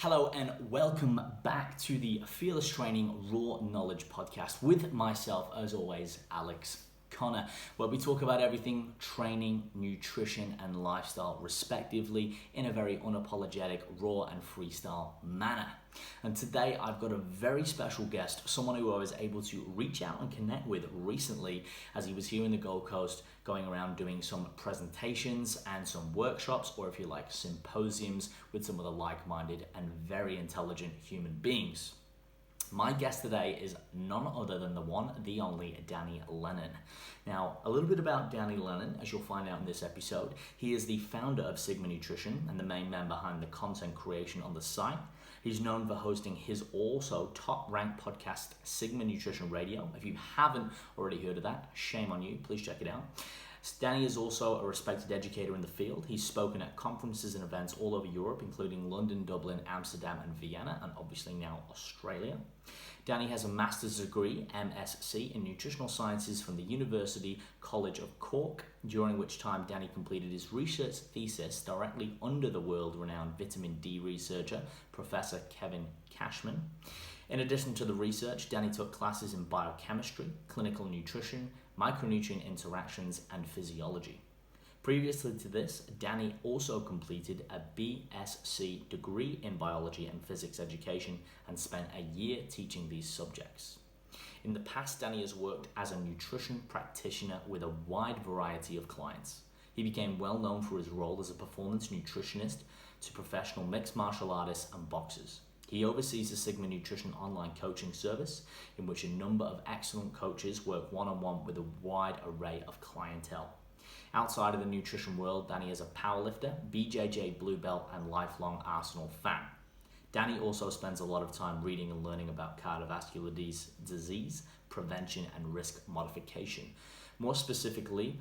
Hello and welcome back to the Fearless Training Raw Knowledge podcast with myself, as always, Alex Connor, where we talk about everything training, nutrition and lifestyle respectively in a very unapologetic, raw and freestyle manner. And today I've got a very special guest, someone who I was able to reach out and connect with recently as he was here in the Gold Coast going around doing some presentations and some workshops, or if you like, symposiums with some other like-minded and very intelligent human beings. My guest today is none other than the one, the only, Danny Lennon. Now, a little bit about Danny Lennon, as you'll find out in this episode. He is the founder of Sigma Nutrition and the main man behind the content creation on the site. He's known for hosting his also top-ranked podcast, Sigma Nutrition Radio. If you haven't already heard of that, shame on you. Please check it out. Danny is also a respected educator in the field. He's spoken at conferences and events all over Europe, including London, Dublin, Amsterdam and Vienna, and obviously now Australia. Danny has a master's degree, MSc, in Nutritional Sciences from the University College of Cork, during which time Danny completed his research thesis directly under the world-renowned vitamin D researcher, Professor Kevin Cashman. In addition to the research, Danny took classes in biochemistry, clinical nutrition, micronutrient interactions, and physiology. Previously to this, Danny also completed a BSc degree in biology and physics education and spent a year teaching these subjects. In the past, Danny has worked as a nutrition practitioner with a wide variety of clients. He became well known for his role as a performance nutritionist to professional mixed martial artists and boxers. He oversees the Sigma Nutrition online coaching service, in which a number of excellent coaches work one-on-one with a wide array of clientele. Outside of the nutrition world, Danny is a powerlifter, BJJ blue belt, and lifelong Arsenal fan. Danny also spends a lot of time reading and learning about cardiovascular disease, prevention, and risk modification. More specifically,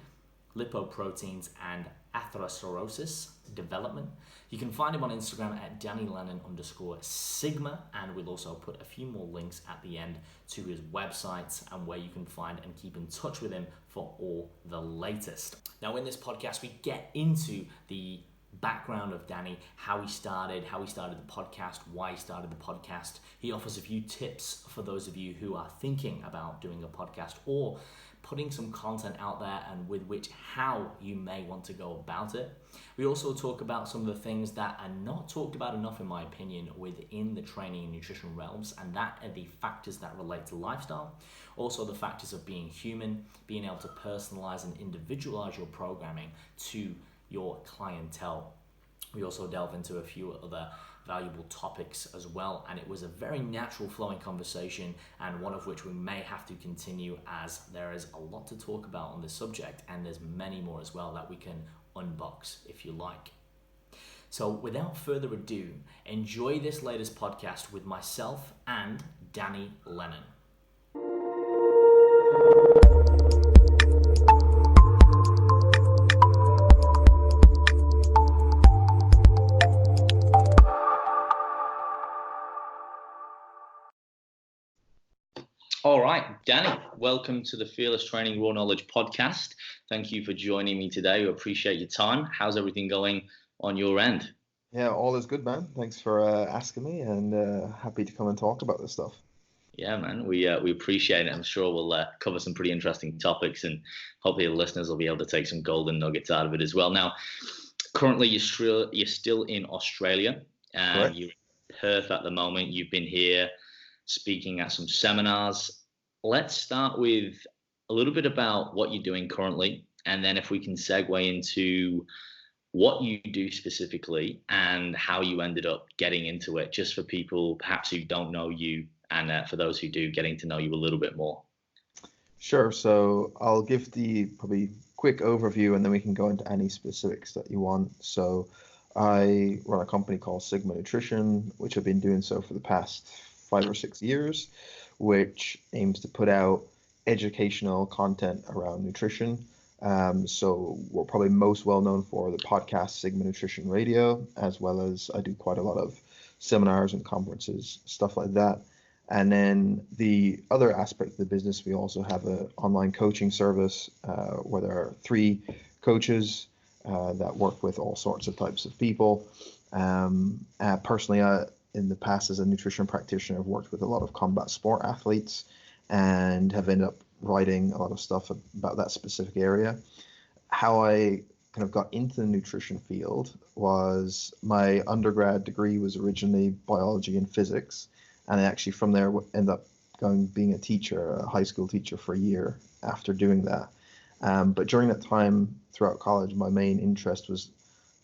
lipoproteins and atherosclerosis development. You can find him on Instagram at DannyLennon_Sigma, and we'll also put a few more links at the end to his websites and where you can find and keep in touch with him for all the latest. Now, in this podcast, we get into the background of Danny, how he started the podcast, why he started the podcast. He offers a few tips for those of you who are thinking about doing a podcast or putting some content out there, and with which how you may want to go about it. We also talk about some of the things that are not talked about enough, in my opinion, within the training and nutrition realms, and that are the factors that relate to lifestyle. Also the factors of being human, being able to personalize and individualize your programming to your clientele. We also delve into a few other valuable topics as well, and it was a very natural flowing conversation, and one of which we may have to continue, as there is a lot to talk about on this subject, and there's many more as well that we can unbox if you like. So without further ado, enjoy this latest podcast with myself and Danny Lennon. All right, Danny, welcome to the Fearless Training Raw Knowledge podcast. Thank you for joining me today. We appreciate your time. How's everything going on your end? Yeah, all is good, man. Thanks for asking me, and happy to come and talk about this stuff. Yeah, man, we appreciate it. I'm sure we'll cover some pretty interesting topics, and hopefully the listeners will be able to take some golden nuggets out of it as well. Now, currently you're still in Australia. Correct. You're in Perth at the moment. You've been here speaking at some seminars. Let's start with a little bit about what you're doing currently, and then if we can segue into what you do specifically and how you ended up getting into it, just for people perhaps who don't know you, and for those who do, getting to know you a little bit more. Sure. So I'll give the probably quick overview, and then we can go into any specifics that you want. So I run a company called Sigma Nutrition, which I've been doing so for the past 5 or 6 years, which aims to put out educational content around nutrition. So we're probably most well known for the podcast Sigma Nutrition Radio, as well as I do quite a lot of seminars and conferences, stuff like that. And then the other aspect of the business, we also have an online coaching service where there are 3 coaches that work with all sorts of types of people. Personally, in the past as a nutrition practitioner, I've worked with a lot of combat sport athletes and have ended up writing a lot of stuff about that specific area. How I kind of got into the nutrition field was my undergrad degree was originally biology and physics, and I actually from there ended up being a teacher, a high school teacher for a year after doing that. But during that time throughout college, my main interest was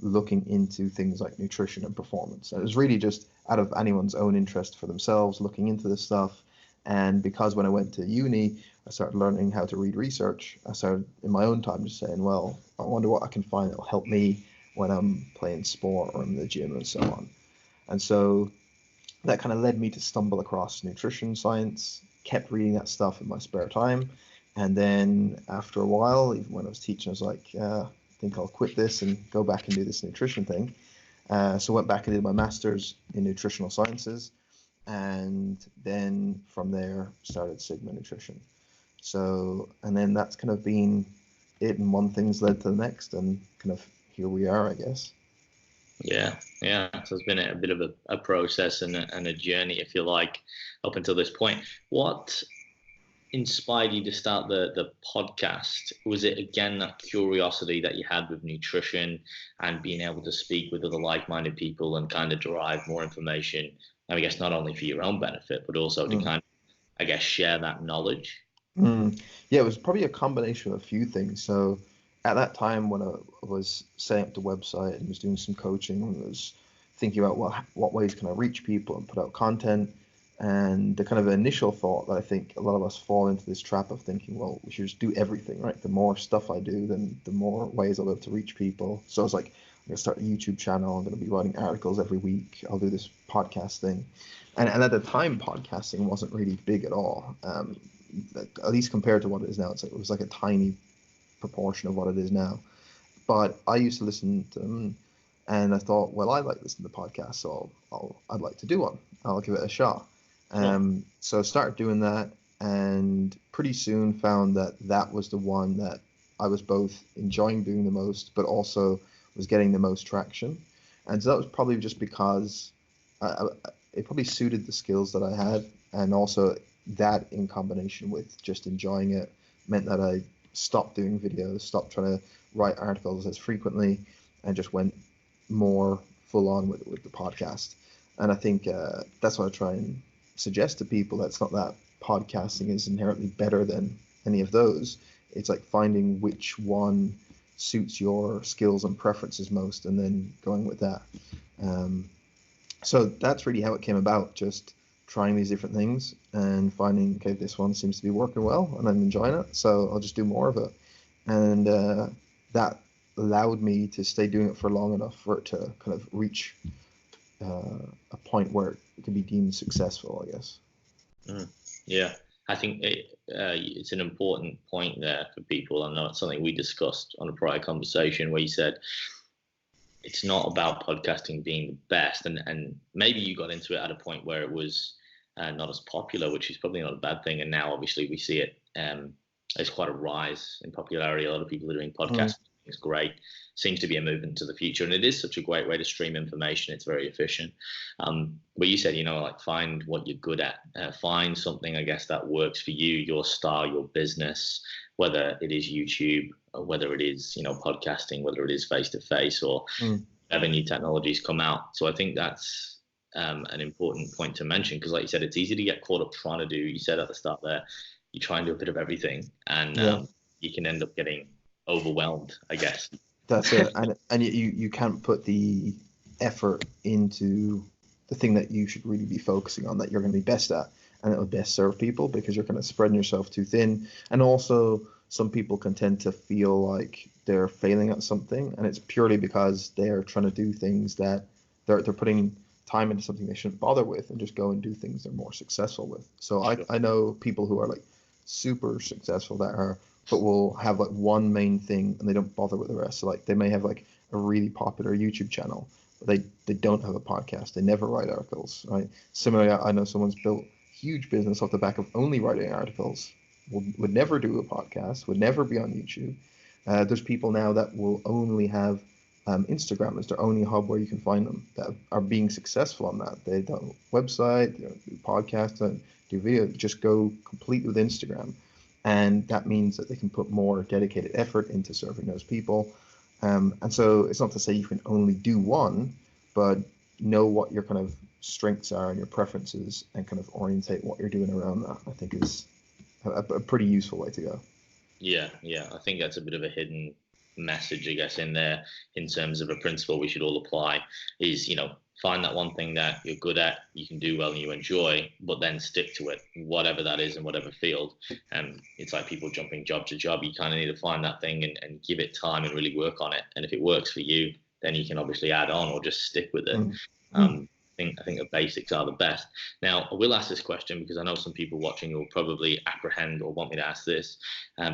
looking into things like nutrition and performance. And it was really just out of anyone's own interest for themselves, looking into this stuff. And because when I went to uni, I started learning how to read research. I started in my own time just saying, well, I wonder what I can find that'll help me when I'm playing sport or in the gym and so on. And so that kind of led me to stumble across nutrition science, kept reading that stuff in my spare time. And then after a while, even when I was teaching, I was like, I think I'll quit this and go back and do this nutrition thing. So I went back and did my master's in nutritional sciences. And then from there started Sigma Nutrition. So, and then that's kind of been it, and one thing's led to the next, and kind of here we are, I guess. Yeah. So it's been a bit of a process and a journey, if you like, up until this point. What inspired you to start the podcast? Was it again that curiosity that you had with nutrition and being able to speak with other like-minded people and kind of derive more information, I guess not only for your own benefit but also to kind of, I guess, share that knowledge? Yeah, it was probably a combination of a few things. So at that time when I was setting up the website and was doing some coaching and was thinking about what ways can I reach people and put out content, and the kind of initial thought that I think a lot of us fall into this trap of thinking, well, we should just do everything, right? The more stuff I do, then the more ways I'll be able to reach people. So I was like, I'm going to start a YouTube channel. I'm going to be writing articles every week. I'll do this podcast thing. And at the time, podcasting wasn't really big at all. At least compared to what it is now, it was like a tiny proportion of what it is now. But I used to listen to them, and I thought, well, I like listening to podcasts, so I'd like to do one. I'll give it a shot. So I started doing that, and pretty soon found that was the one that I was both enjoying doing the most, but also was getting the most traction. And so that was probably just because it probably suited the skills that I had, and also that in combination with just enjoying it meant that I stopped doing videos, stopped trying to write articles as frequently, and just went more full on with the podcast. And I think that's what I try and suggest to people. That's not that podcasting is inherently better than any of those. It's like finding which one suits your skills and preferences most, and then going with that. So that's really how it came about, just trying these different things and finding, okay, this one seems to be working well and I'm enjoying it, so I'll just do more of it. And that allowed me to stay doing it for long enough for it to kind of reach a point where it can be deemed successful, I guess. Yeah, I think it's an important point there for people. I know it's something we discussed on a prior conversation where you said it's not about podcasting being the best, and maybe you got into it at a point where it was not as popular, which is probably not a bad thing. And now obviously we see it there's quite a rise in popularity. A lot of people are doing podcasts. It's great. Seems to be a movement to the future, and it is such a great way to stream information. It's very efficient. But you said, like, find what you're good at. Find something, I guess, that works for you, your style, your business, whether it is YouTube, or whether it is, podcasting, whether it is face-to-face, or whatever new technologies come out. So I think that's an important point to mention, because like you said, it's easy to get caught up trying to do, you said at the start there, you try and do a bit of everything, and you can end up getting overwhelmed, I guess. That's it. And you can't put the effort into the thing that you should really be focusing on, that you're going to be best at, and it will best serve people, because you're kind of spreading yourself too thin. And also some people can tend to feel like they're failing at something, and it's purely because they're trying to do things that they're putting time into something they shouldn't bother with, and just go and do things they're more successful with. So I know people who are like super successful but will have like one main thing and they don't bother with the rest. So like they may have like a really popular YouTube channel, but they don't have a podcast. They never write articles, right? Similarly, I know someone's built huge business off the back of only writing articles, would never do a podcast, would never be on YouTube. There's people now that will only have Instagram is their only hub where you can find them that are being successful on that. They don't website, they don't do podcasts, don't do video, just go completely with Instagram. And that means that they can put more dedicated effort into serving those people. And so it's not to say you can only do one, but know what your kind of strengths are and your preferences and kind of orientate what you're doing around that, I think is a pretty useful way to go. Yeah, I think that's a bit of a hidden message, I guess, in there in terms of a principle we should all apply is, find that one thing that you're good at, you can do well and you enjoy, but then stick to it, whatever that is in whatever field. And it's like people jumping job to job. You kind of need to find that thing and give it time and really work on it. And if it works for you, then you can obviously add on or just stick with it. I think the basics are the best. Now, I will ask this question because I know some people watching will probably apprehend or want me to ask this,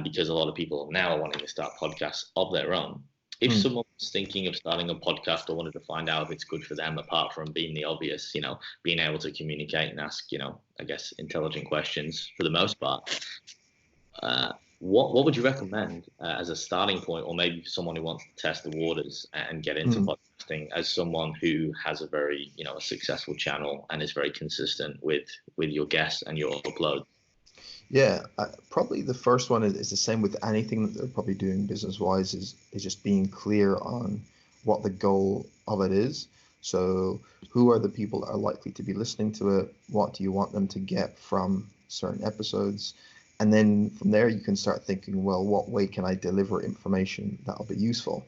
because a lot of people now are wanting to start podcasts of their own. If someone's thinking of starting a podcast or wanted to find out if it's good for them, apart from being the obvious, being able to communicate and ask, I guess, intelligent questions for the most part, what would you recommend as a starting point, or maybe for someone who wants to test the waters and get into podcasting, as someone who has a very, a successful channel and is very consistent with your guests and your upload? Yeah, probably the first one is the same with anything that they're probably doing business-wise is just being clear on what the goal of it is. So who are the people that are likely to be listening to it? What do you want them to get from certain episodes? And then from there, you can start thinking, well, what way can I deliver information that'll be useful?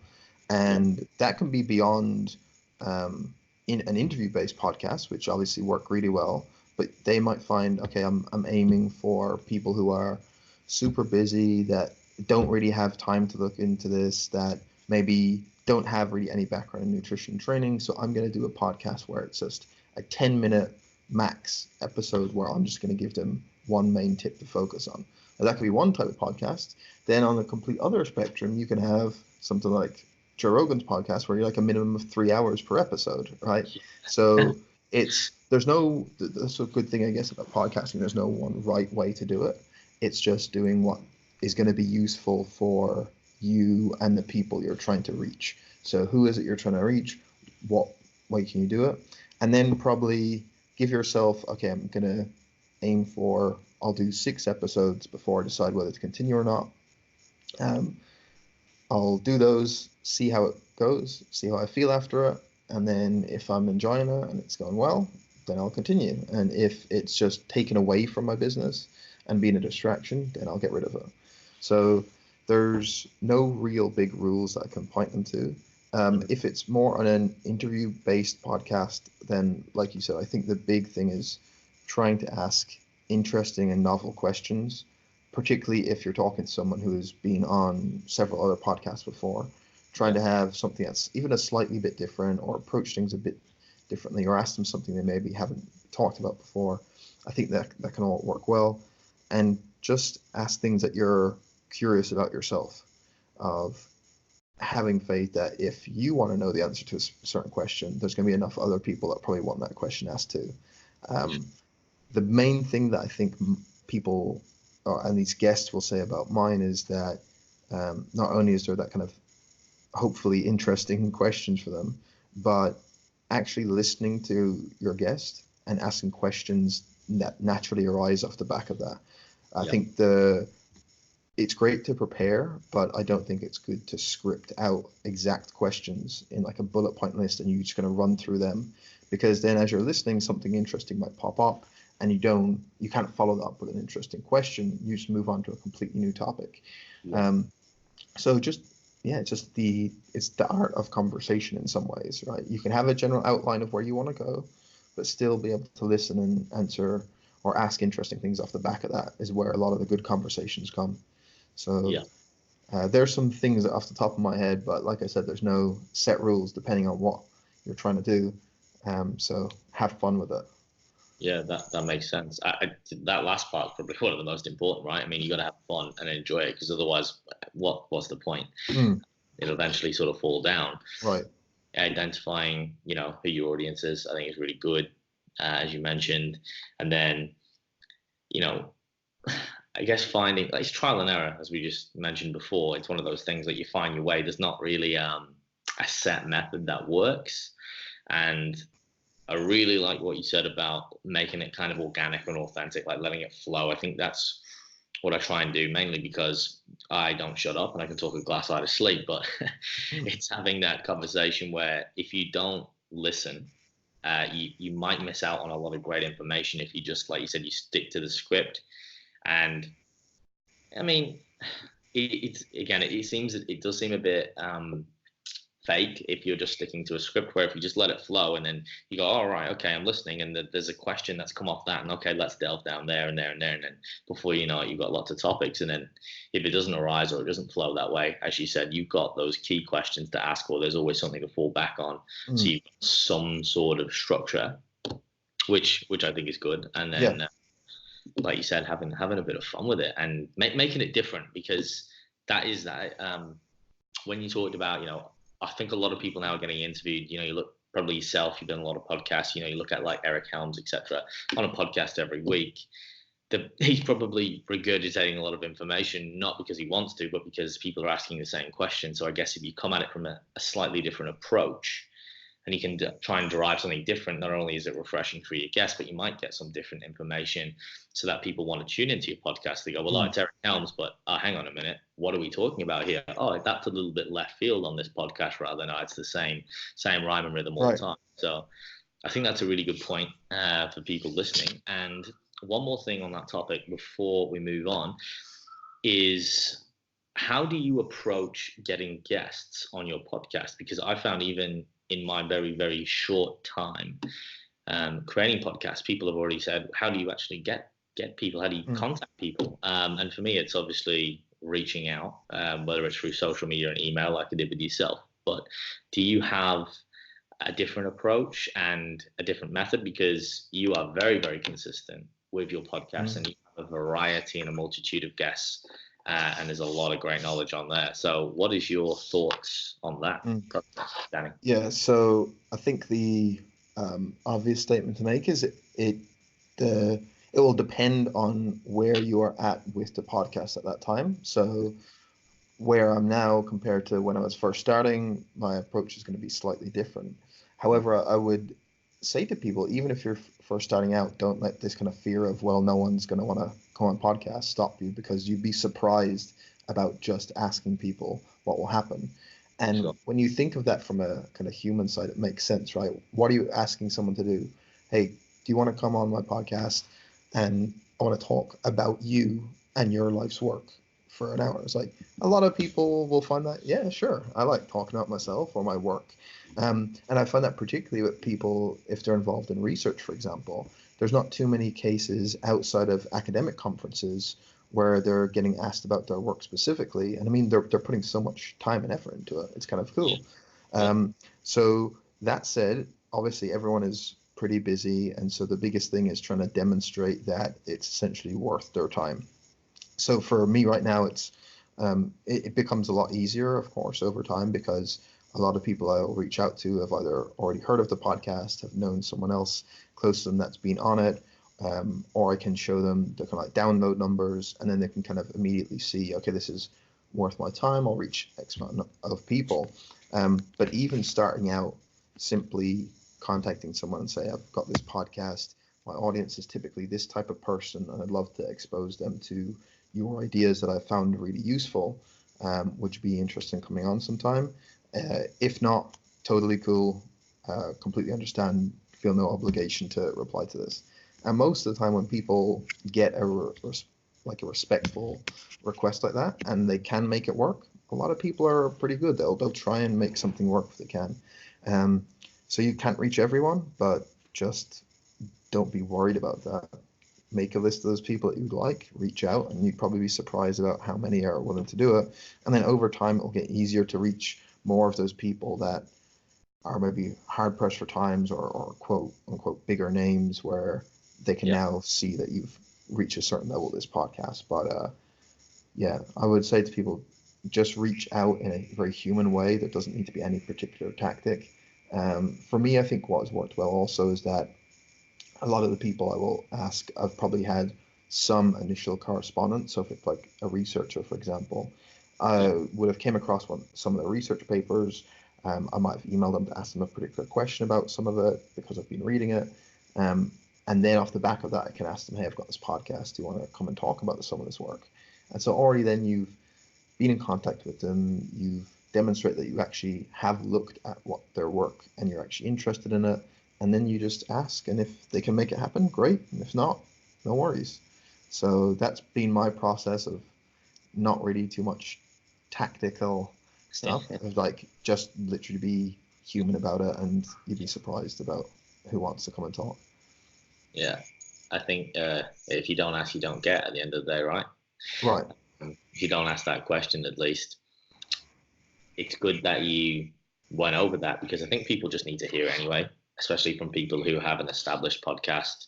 And that can be beyond in an interview-based podcast, which obviously work really well. But they might find, okay, I'm aiming for people who are super busy, that don't really have time to look into this, that maybe don't have really any background in nutrition training. So I'm going to do a podcast where it's just a 10-minute max episode where I'm just going to give them one main tip to focus on. Now, that could be one type of podcast. Then on the complete other spectrum, you can have something like Joe Rogan's podcast where you're like a minimum of 3 hours per episode, right? So that's a good thing, I guess, about podcasting. There's no one right way to do it. It's just doing what is going to be useful for you and the people you're trying to reach. So who is it you're trying to reach? What way can you do it? And then probably give yourself, okay, I'm going to aim for, I'll do 6 episodes before I decide whether to continue or not. I'll do those, see how it goes, see how I feel after it. And then if I'm enjoying it and it's going well, then I'll continue. And if it's just taken away from my business and being a distraction, then I'll get rid of it. So there's no real big rules that I can point them to. If it's more on an interview-based podcast, then like you said, I think the big thing is trying to ask interesting and novel questions, particularly if you're talking to someone who has been on several other podcasts before, trying to have something that's even a slightly bit different or approach things a bit differently or ask them something they maybe haven't talked about before. I think that can all work well. And just ask things that you're curious about yourself, of having faith that if you want to know the answer to a certain question, there's going to be enough other people that probably want that question asked too. The main thing that I think people and these guests will say about mine is that not only is there that kind of hopefully interesting questions for them, but actually listening to your guest and asking questions that naturally arise off the back of that. I think it's great to prepare, but I don't think it's good to script out exact questions in like a bullet point list and you're just going to run through them, because then as you're listening, something interesting might pop up and you can't follow that up with an interesting question. You just move on to a completely new topic. So it's the art of conversation in some ways, right? You can have a general outline of where you want to go, but still be able to listen and answer or ask interesting things off the back of that is where a lot of the good conversations come. So there's some things that off the top of my head, but like I said, there's no set rules depending on what you're trying to do. So have fun with it. Yeah, that makes sense. That last part is probably one of the most important, right? I mean, you got to have fun and enjoy it, because otherwise, what's the point? It'll eventually sort of fall down. Right. Identifying, who your audience is, I think is really good, as you mentioned. And then, I guess finding, like, it's trial and error, as we just mentioned before. It's one of those things that you find your way. There's not really a set method that works. And I really like what you said about making it kind of organic and authentic, like letting it flow. I think that's what I try and do, mainly because I don't shut up and I can talk a glass eye to sleep. But it's having that conversation where if you don't listen, you might miss out on a lot of great information if you just, like you said, you stick to the script. And I mean, it does seem a bit fake if you're just sticking to a script, where if you just let it flow and then you go, all right, okay, I'm listening, and there's a question that's come off that, and okay, let's delve down there and there and there, and then before you know it, you've got lots of topics. And then if it doesn't arise or it doesn't flow that way, as you said, you've got those key questions to ask, or there's always something to fall back on. So you've got some sort of structure, which I think is good. And then like you said, having a bit of fun with it and making it different, because that is that when you talked about, I think a lot of people now are getting interviewed. You look, probably yourself, you've done a lot of podcasts. You look at like Eric Helms, etc., on a podcast every week. He's probably regurgitating a lot of information, not because he wants to, but because people are asking the same question. So I guess if you come at it from a slightly different approach, and you can try and derive something different, not only is it refreshing for your guests, but you might get some different information so that people want to tune into your podcast. They go, well, it's Eric Helms, but hang on a minute. What are we talking about here? Oh, that's a little bit left field on this podcast, rather than, it's the same rhyme and rhythm all the time. So I think that's a really good point for people listening. And one more thing on that topic before we move on is, how do you approach getting guests on your podcast? Because I found, even in my very, very short time creating podcasts, people have already said, how do you actually get people? How do you contact people? And for me, it's obviously reaching out, whether it's through social media and email like I did with yourself. But do you have a different approach and a different method? Because you are very, very consistent with your podcast and you have a variety and a multitude of guests. And there's a lot of great knowledge on there. So what is your thoughts on that, Danny? Yeah, so I think the obvious statement to make is it will depend on where you are at with the podcast at that time. So where I'm now compared to when I was first starting, my approach is going to be slightly different. However, I would say to people, even if you're first starting out, don't let this kind of fear of, well, no one's going to want to come on podcast stop you, because you'd be surprised about just asking people what will happen. And when you think of that from a kind of human side, it makes sense, right? What are you asking someone to do? Hey, do you want to come on my podcast? And I want to talk about you and your life's work for an hour. It's like, a lot of people will find that, yeah, sure, I like talking about myself or my work. And I find that particularly with people, if they're involved in research, for example, there's not too many cases outside of academic conferences where they're getting asked about their work specifically. And I mean, they're putting so much time and effort into it. It's kind of cool. So that said, obviously everyone is pretty busy. And so the biggest thing is trying to demonstrate that it's essentially worth their time. So for me right now, it becomes a lot easier, of course, over time, because a lot of people I'll reach out to have either already heard of the podcast, have known someone else close to them that's been on it, or I can show them the kind of like download numbers, and then they can kind of immediately see, okay, this is worth my time. I'll reach X amount of people. But even starting out, simply contacting someone and say, I've got this podcast. My audience is typically this type of person, and I'd love to expose them to your ideas that I found really useful. Would you be interested in coming on sometime? If not, totally cool. Completely understand. Feel no obligation to reply to this. And most of the time, when people get a respectful request like that, and they can make it work, a lot of people are pretty good. They'll try and make something work if they can. So you can't reach everyone, but just don't be worried about that. Make a list of those people that you'd like, reach out, and you'd probably be surprised about how many are willing to do it. And then over time, it'll get easier to reach more of those people that are maybe hard pressed for times, or quote unquote bigger names, where they can now see that you've reached a certain level of this podcast. But I would say to people, just reach out in a very human way. There doesn't need to be any particular tactic. For me, I think what has worked well also is that a lot of the people I will ask, I've probably had some initial correspondence. So if it's like a researcher, for example, I would have came across some of the research papers, I might have emailed them to ask them a particular question about some of it because I've been reading it. And then off the back of that, I can ask them, hey, I've got this podcast. Do you want to come and talk about some of this work? And so already then you've been in contact with them. You've demonstrated that you actually have looked at what their work and you're actually interested in it. And then you just ask. And if they can make it happen, great. And if not, no worries. So that's been my process of not really too much tactical stuff. It was like just literally be human about it, and you'd be surprised about who wants to come and talk. Yeah, I think if you don't ask, you don't get at the end of the day, right? Right. If you don't ask that question, at least, it's good that you went over that, because I think people just need to hear it anyway, especially from people who have an established podcast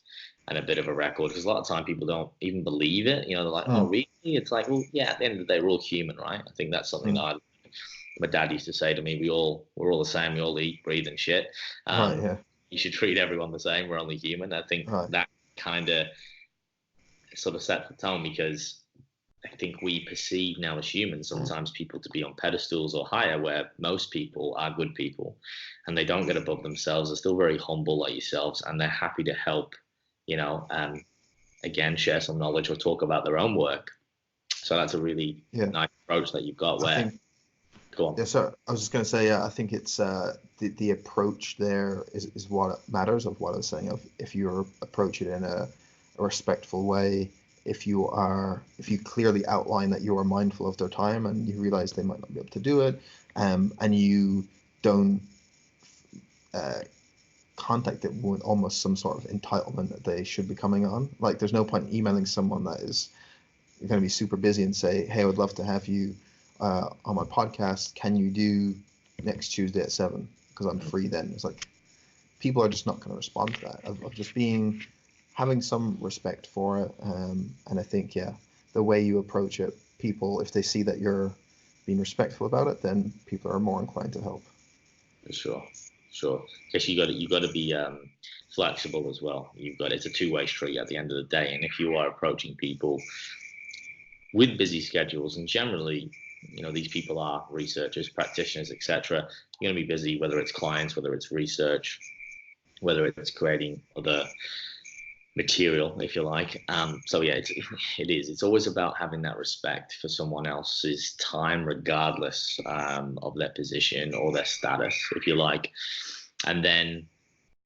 and a bit of a record, because a lot of time people don't even believe it. They're like, oh, really? It's like, well, yeah, at the end of the day, we're all human, right? I think that's something that my dad used to say to me, we're all the same. We all eat, breathe, and shit. Right, yeah. You should treat everyone the same. We're only human. I think that kind of sort of sets the tone, because I think we perceive now as humans sometimes people to be on pedestals or higher, where most people are good people and they don't get above themselves. They're still very humble like yourselves, and they're happy to help, again, share some knowledge or talk about their own work. So that's a really nice approach that you've got where... Go on. Yeah, so I was just going to say, I think it's the approach there is what matters, of what I was saying, of if you approach it in a respectful way, if you clearly outline that you are mindful of their time and you realize they might not be able to do it, and you don't contact it with almost some sort of entitlement that they should be coming on. Like, there's no point in emailing someone that is going to be super busy and say, hey, I would love to have you on my podcast. Can you do next Tuesday at 7? Because I'm free then. It's like, people are just not going to respond to that, of just having some respect for it. And I think, the way you approach it, people, if they see that you're being respectful about it, then people are more inclined to help. For sure. Because you got to be flexible as well. It's a two-way street at the end of the day. And if you are approaching people with busy schedules, and generally, these people are researchers, practitioners, etc. You're going to be busy, whether it's clients, whether it's research, whether it's creating other material, if you like. So yeah, it is. It's always about having that respect for someone else's time, regardless of their position or their status, if you like. And then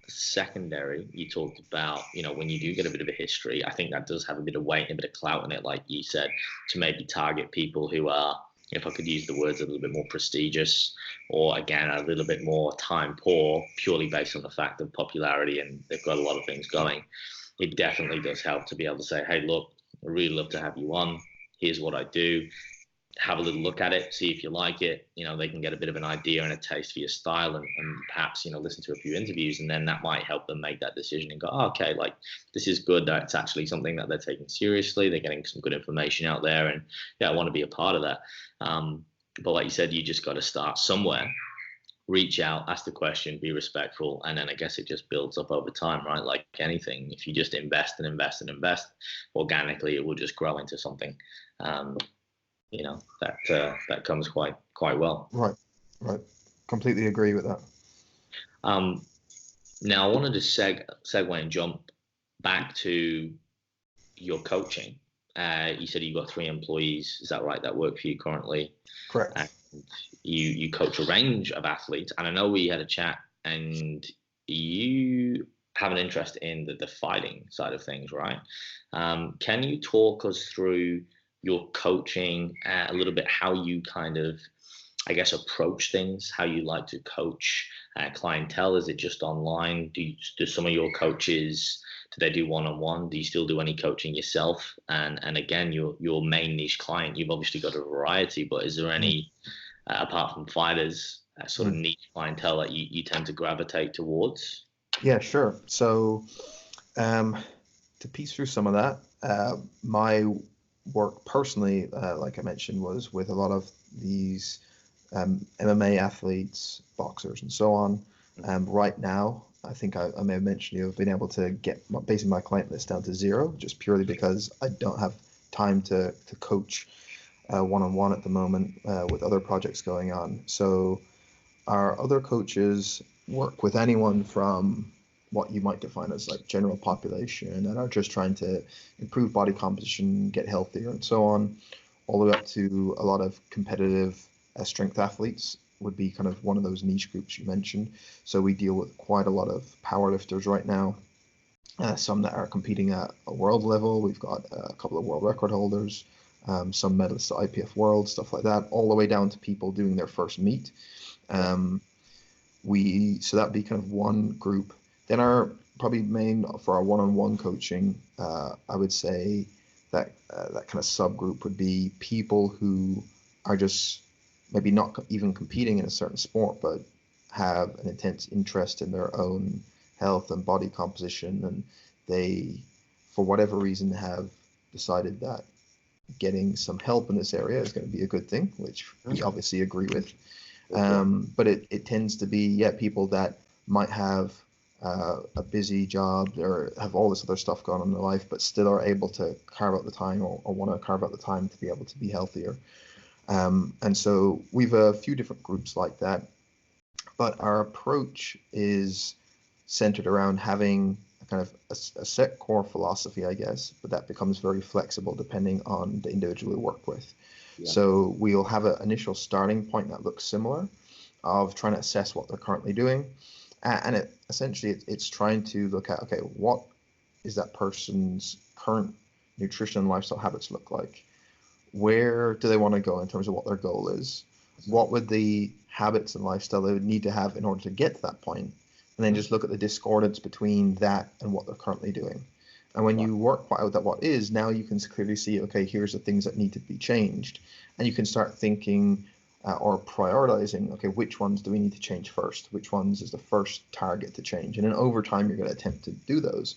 secondary, you talked about, when you do get a bit of a history, I think that does have a bit of weight and a bit of clout in it, like you said, to maybe target people who are, if I could use the words, a little bit more prestigious, or again, a little bit more time poor, purely based on the fact of popularity and they've got a lot of things going. It definitely does help to be able to say, hey, look, I really love to have you on. Here's what I do. Have a little look at it, see if you like it. They can get a bit of an idea and a taste for your style, and perhaps, listen to a few interviews, and then that might help them make that decision and go, oh, okay, like, this is good. That's actually something that they're taking seriously. They're getting some good information out there, and I want to be a part of that. But like you said, you just got to start somewhere. Reach out, ask the question, be respectful, and then I guess it just builds up over time, right? Like anything, if you just invest and invest and invest, organically, it will just grow into something. That comes quite well. Right. Completely agree with that. Now I wanted to segue and jump back to your coaching. You said you've got 3 employees, is that right, that work for you currently? Correct. And you coach a range of athletes, and I know we had a chat, and you have an interest in the fighting side of things, right? Can you talk us through your coaching, a little bit, how you kind of, I guess, approach things, how you like to coach clientele? Is it just online? Do some of your coaches, do they do one-on-one? Do you still do any coaching yourself? And again, your main niche client, you've obviously got a variety, but is there any, apart from fighters, sort of niche clientele that you tend to gravitate towards? Yeah, sure. So to piece through some of that, my work personally, like I mentioned, was with a lot of these MMA athletes, boxers, and so on. Right now, I think I may have mentioned I've been able to get basically my client list down to 0, just purely because I don't have time to coach one-on-one at the moment with other projects going on. So Our other coaches work with anyone from what you might define as like general population and are just trying to improve body composition, get healthier, and so on, all the way up to a lot of competitive strength athletes would be kind of one of those niche groups you mentioned. So we deal with quite a lot of powerlifters right now, some that are competing at a world level. We've got a couple of world record holders, some medalists at IPF World, stuff like that, all the way down to people doing their first meet. So that'd be kind of one group. Then our probably main for our one-on-one coaching, I would say that that kind of subgroup would be people who are just maybe not even competing in a certain sport, but have an intense interest in their own health and body composition, and they, for whatever reason, have decided that getting some help in this area is going to be a good thing, which we obviously agree with. But it tends to be people that might have a busy job or have all this other stuff going on in their life, but still are able to carve out the time or want to carve out the time to be able to be healthier. And so we've a few different groups like that, but our approach is centered around having a kind of a set core philosophy, I guess, but that becomes very flexible depending on the individual we work with. So we'll have an initial starting point that looks similar of trying to assess what they're currently doing. And essentially it's trying to look at, okay, what is that person's current nutrition and lifestyle habits look like? Where do they want to go in terms of what their goal is? What would the habits and lifestyle they would need to have in order to get to that point? And then just look at the discordance between that and what they're currently doing. And when you work out that what is, now you can clearly see, okay, here's the things that need to be changed. And you can start thinking or prioritizing, okay, which ones do we need to change first? Which ones is the first target to change? And then over time, you're going to attempt to do those.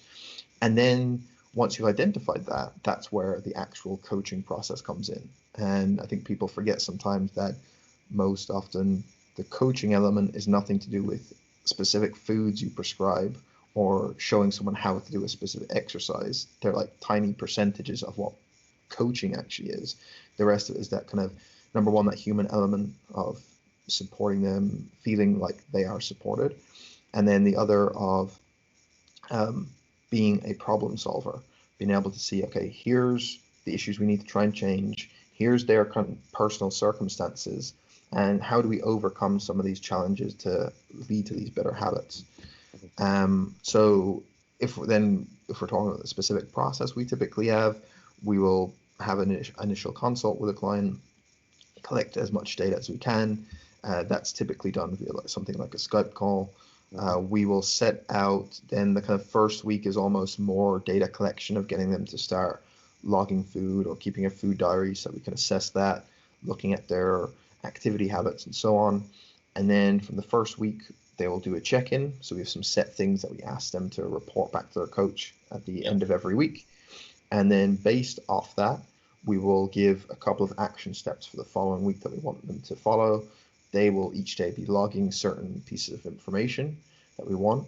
And then once you've identified that, that's where the actual coaching process comes in. And I think people forget sometimes that most often the coaching element is nothing to do with specific foods you prescribe or showing someone how to do a specific exercise. They're like tiny percentages of what coaching actually is. The rest of it is that kind of, number one, that human element of supporting them, feeling like they are supported. And then the other of being a problem solver, being able to see, okay, here's the issues we need to try and change. Here's their kind of personal circumstances. And how do we overcome some of these challenges to lead to these better habits? So if we're talking about the specific process we typically have, we will have an initial consult with a client, collect as much data as we can. That's typically done via something like a Skype call. We will set out, then the kind of first week is almost more data collection of getting them to start logging food or keeping a food diary so we can assess that, looking at their activity habits and so on. And then from the first week, they will do a check-in. So we have some set things that we ask them to report back to their coach at the end of every week. And then based off that, we will give a couple of action steps for the following week that we want them to follow. They will each day be logging certain pieces of information that we want.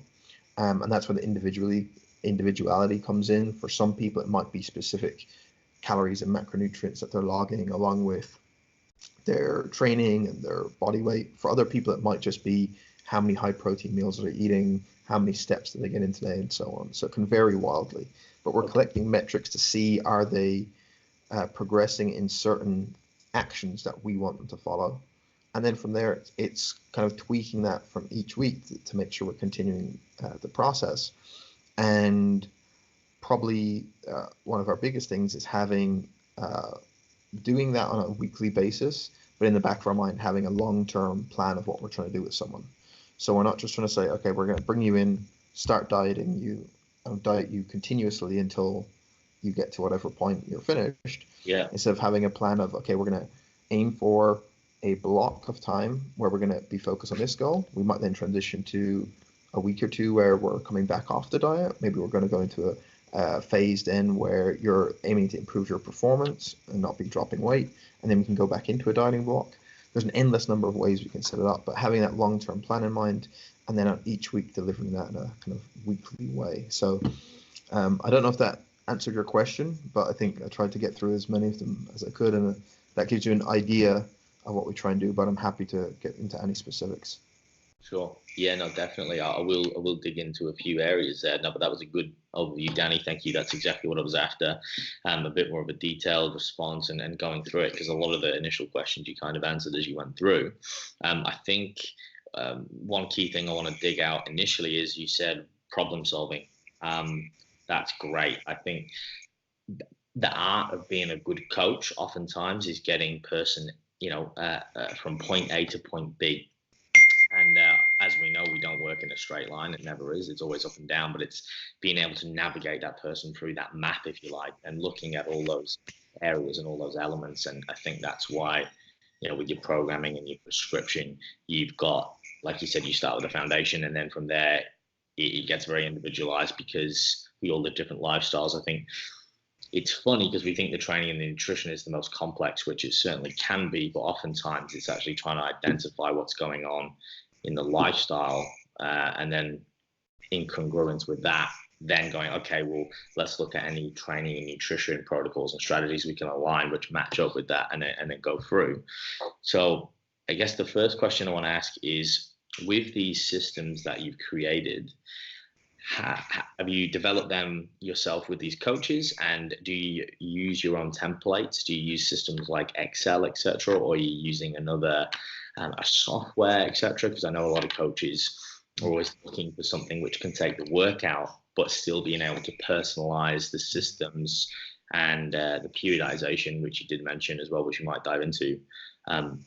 And that's where the individuality comes in. For some people, it might be specific calories and macronutrients that they're logging along with their training and their body weight. For other people, it might just be how many high protein meals they're eating, how many steps do they get in today, and so on. So it can vary wildly. But we're collecting metrics to see, are they progressing in certain actions that we want them to follow. And then from there, it's kind of tweaking that from each week to make sure we're continuing the process. And probably one of our biggest things is having doing that on a weekly basis, but in the back of our mind, having a long-term plan of what we're trying to do with someone. So we're not just trying to say, okay, we're going to bring you in, start dieting you, and diet you continuously until you get to whatever point you're finished. Yeah. Instead of having a plan of, okay, we're going to aim for a block of time where we're going to be focused on this goal. We might then transition to a week or two where we're coming back off the diet. Maybe we're going to go into a phase then where you're aiming to improve your performance and not be dropping weight. And then we can go back into a dieting block. There's an endless number of ways we can set it up, but having that long-term plan in mind, and then each week delivering that in a kind of weekly way. So I don't know if that answered your question, but I think I tried to get through as many of them as I could, and that gives you an idea of what we try and do, but I'm happy to get into any specifics. Sure. Yeah, no, definitely. I will dig into a few areas there. No, but that was a good overview, Danny. Thank you. That's exactly what I was after. A bit more of a detailed response and going through it, because a lot of the initial questions you kind of answered as you went through. I think one key thing I want to dig out initially is you said problem solving. That's great. I think the art of being a good coach oftentimes is getting person, from point A to point B. And as we know, we don't work in a straight line. It never is. It's always up and down. But it's being able to navigate that person through that map, if you like, and looking at all those areas and all those elements. And I think that's why, with your programming and your prescription, you've got, like you said, you start with the foundation, and then from there, it gets very individualized because we all live different lifestyles. I think it's funny because we think the training and the nutrition is the most complex, which it certainly can be, but oftentimes it's actually trying to identify what's going on in the lifestyle, and then in congruence with that, then going, okay, well, let's look at any training and nutrition protocols and strategies we can align which match up with that, and then go through. So I guess the first question I want to ask is, with these systems that you've created, have you developed them yourself with these coaches, and do you use your own templates? Do you use systems like Excel, etc., or are you using another a software, etc.? Because I know a lot of coaches are always looking for something which can take the work out, but still being able to personalize the systems and the periodization, which you did mention as well, which you might dive into,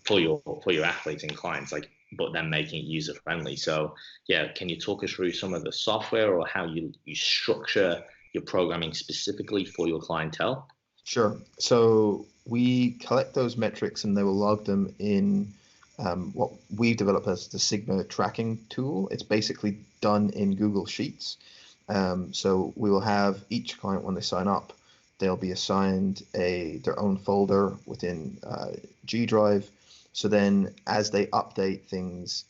for your athletes and clients, but then making it user friendly. So yeah, can you talk us through some of the software or how you structure your programming specifically for your clientele? Sure. So we collect those metrics and they will log them in what we've developed as the Sigma tracking tool. It's basically done in Google Sheets. So we will have each client, when they sign up, they'll be assigned their own folder within G Drive. So then as they update things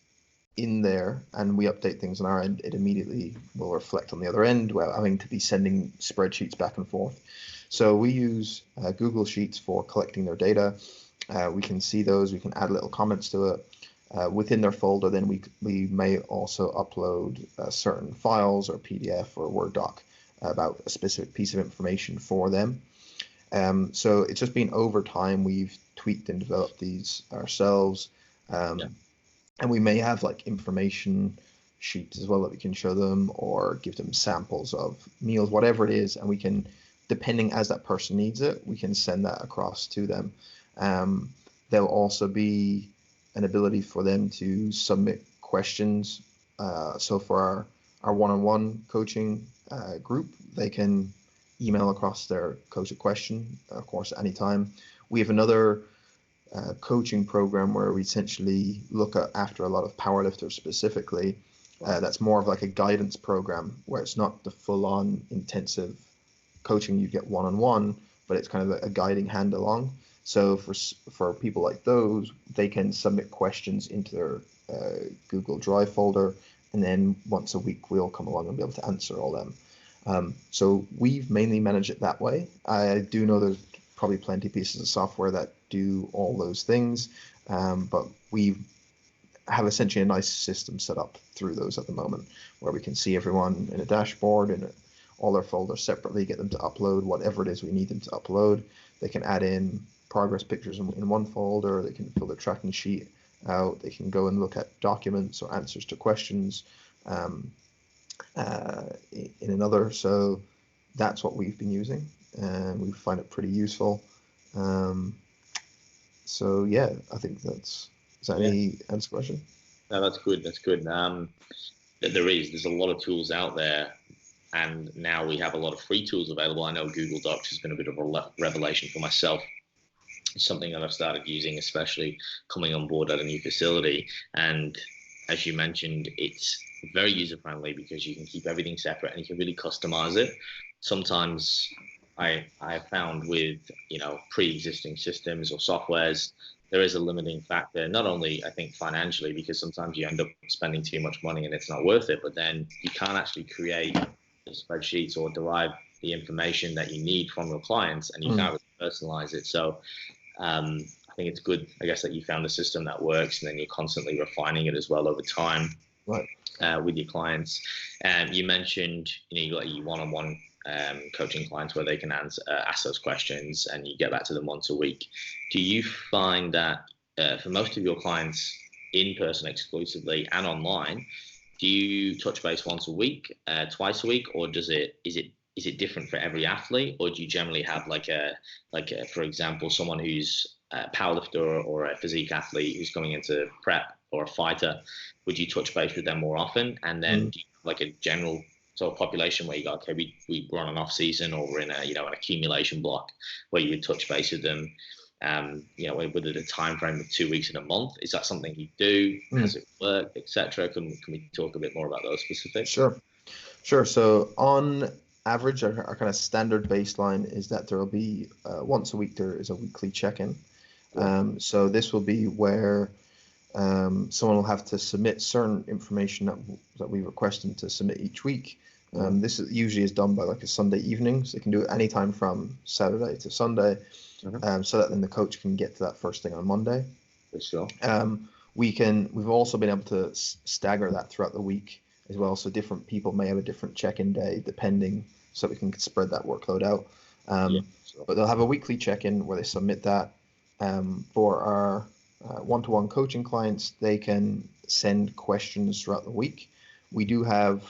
in there and we update things on our end, it immediately will reflect on the other end without having to be sending spreadsheets back and forth. So we use Google Sheets for collecting their data. We can see those, we can add little comments to it. Within their folder, then we may also upload certain files or PDF or Word doc about a specific piece of information for them. So it's just been over time we've tweaked and developed these ourselves. And we may have information sheets as well that we can show them or give them samples of meals, whatever it is, and we can, depending as that person needs it, we can send that across to them. There'll also be an ability for them to submit questions. So for our one-on-one coaching group, they can email across their coach a question, of course, at any time. We have another coaching program where we essentially look after a lot of powerlifters specifically. That's more of like a guidance program where it's not the full-on intensive coaching you get one-on-one, but it's kind of a guiding hand along. So for people like those, they can submit questions into their Google Drive folder, and then once a week we'll come along and be able to answer all them. So we've mainly managed it that way. I do know there's probably plenty of pieces of software that do all those things, but we have essentially a nice system set up through those at the moment where we can see everyone in a dashboard and all their folders separately, get them to upload whatever it is we need them to upload. They can add in progress pictures in one folder, they can fill their tracking sheet out, they can go and look at documents or answers to questions in another. So that's what we've been using, and we find it pretty useful. So yeah, I think is that any answer question? No, that's good. There's a lot of tools out there, and now we have a lot of free tools available. I know Google Docs has been a bit of a revelation for myself. It's something that I've started using, especially coming on board at a new facility. And as you mentioned, it's very user-friendly because you can keep everything separate and you can really customize it. Sometimes I have found with pre-existing systems or softwares, there is a limiting factor, not only I think financially, because sometimes you end up spending too much money and it's not worth it, but then you can't actually create the spreadsheets or derive the information that you need from your clients, and you can't really personalize it. So I I think it's good, I guess, that you found a system that works, and then you're constantly refining it as well over time. Right. With your clients. You mentioned, you got your one-on-one coaching clients where they can ask those questions, and you get back to them once a week. Do you find that for most of your clients, in person exclusively and online, do you touch base once a week, twice a week, or is it different for every athlete, or do you generally have for example, someone who's a powerlifter or a physique athlete who's coming into prep, or a fighter, would you touch base with them more often? And then do you have like a general sort of population where you go, okay, we're on an off season, or we're in an accumulation block, where you would touch base with them, within a time frame of 2 weeks and a month? Is that something you do? Does it work, etc.? Can we talk a bit more about those specifics? Sure. So on average, our kind of standard baseline is that there will be once a week there is a weekly check-in. So this will be where someone will have to submit certain information that we request them to submit each week. This usually is done by like a Sunday evening, so they can do it anytime from Saturday to Sunday, so that then the coach can get to that first thing on Monday. For sure. We've also been able to stagger that throughout the week as well, so different people may have a different check-in day depending, so we can spread that workload out. But they'll have a weekly check-in where they submit that. For our one-to-one coaching clients, they can send questions throughout the week. We do have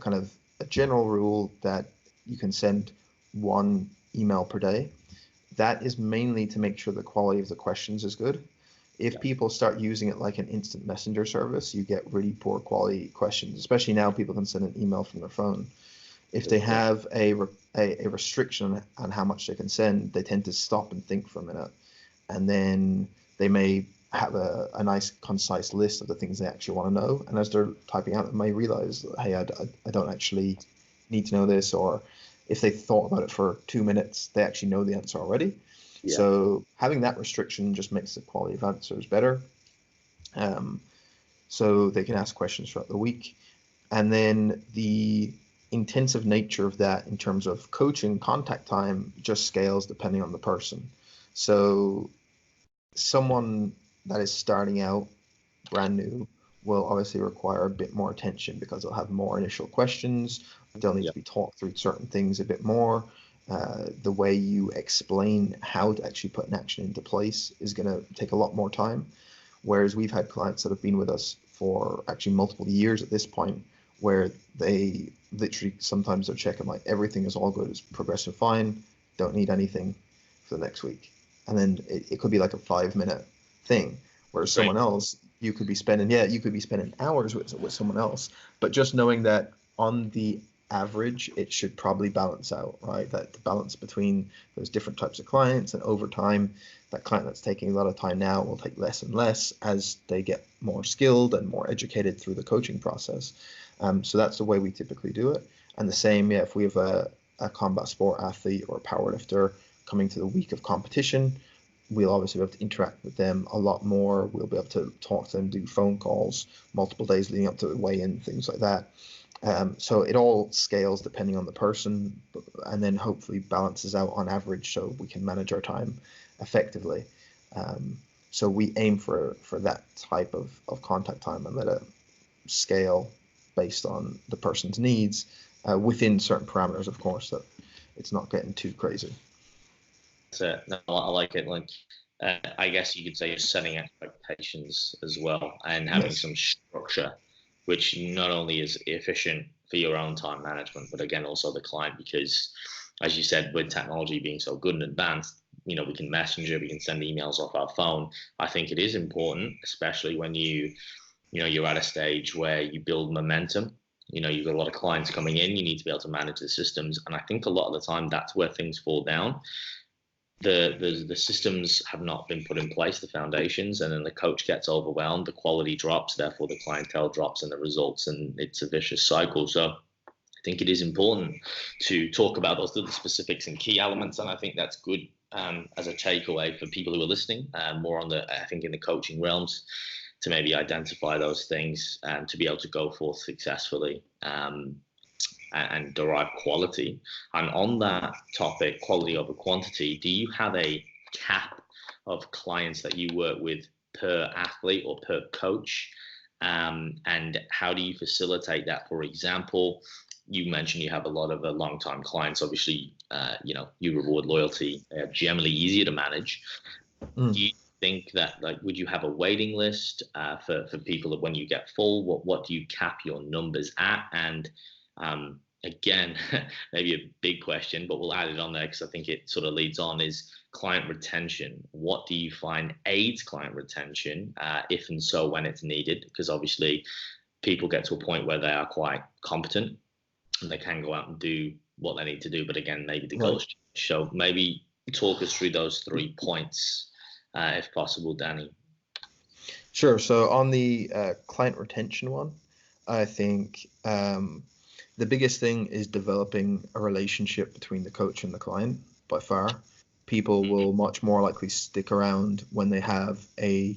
kind of a general rule that you can send one email per day. That is mainly to make sure the quality of the questions is good. If people start using it like an instant messenger service, you get really poor quality questions, especially now people can send an email from their phone. If they have a restriction on how much they can send, they tend to stop and think for a minute. And then they may have a nice concise list of the things they actually want to know. And as they're typing out, they may realize, hey, I don't actually need to know this. Or if they thought about it for 2 minutes, they actually know the answer already. Yeah. So having that restriction just makes the quality of answers better. So they can ask questions throughout the week. And then the intensive nature of that in terms of coaching contact time just scales depending on the person. So someone that is starting out brand new will obviously require a bit more attention because they'll have more initial questions. They'll need to be talked through certain things a bit more. The way you explain how to actually put an action into place is going to take a lot more time. Whereas we've had clients that have been with us for actually multiple years at this point, where they literally sometimes they're checking like everything is all good, it's progressing fine, don't need anything for the next week. And then it could be like a 5-minute thing, whereas someone else, you could be spending hours with someone else. But just knowing that on the average, it should probably balance out, right? That the balance between those different types of clients, and over time, that client that's taking a lot of time now will take less and less as they get more skilled and more educated through the coaching process. So that's the way we typically do it. And the same, if we have a combat sport athlete or a powerlifter coming to the week of competition, we'll obviously be able to interact with them a lot more. We'll be able to talk to them, do phone calls multiple days leading up to the weigh-in, things like that. So it all scales depending on the person, and then hopefully balances out on average so we can manage our time effectively. So we aim for that type of contact time and let it scale based on the person's needs within certain parameters, of course, that it's not getting too crazy. No, I like it. I guess you could say you're setting expectations as well, and having some structure, which not only is efficient for your own time management, but again, also the client, because as you said, with technology being so good and advanced, we can messenger, we can send emails off our phone. I think it is important, especially when you're at a stage where you build momentum. You've got a lot of clients coming in, you need to be able to manage the systems. And I think a lot of the time that's where things fall down. The systems have not been put in place, the foundations, and then the coach gets overwhelmed, the quality drops, therefore the clientele drops and the results, and it's a vicious cycle. So I think it is important to talk about those little specifics and key elements, and I think that's good as a takeaway for people who are listening, more on I think in the coaching realms, to maybe identify those things and to be able to go forth successfully and derive quality. And on that topic, quality over quantity, do you have a cap of clients that you work with per athlete or per coach? And how do you facilitate that? For example, you mentioned you have a lot of long-time clients. Obviously, you reward loyalty. They're generally easier to manage. Do you think that, like, would you have a waiting list for people that when you get full, what do you cap your numbers at? And again, maybe a big question, but we'll add it on there because I think it sort of leads on, is client retention. What do you find aids client retention, if and so when it's needed? Because obviously people get to a point where they are quite competent and they can go out and do what they need to do. But again, maybe the goals change. So maybe talk us through those 3 points, if possible, Danny. Sure. So on the client retention one, I think the biggest thing is developing a relationship between the coach and the client. By far, people will much more likely stick around when they have a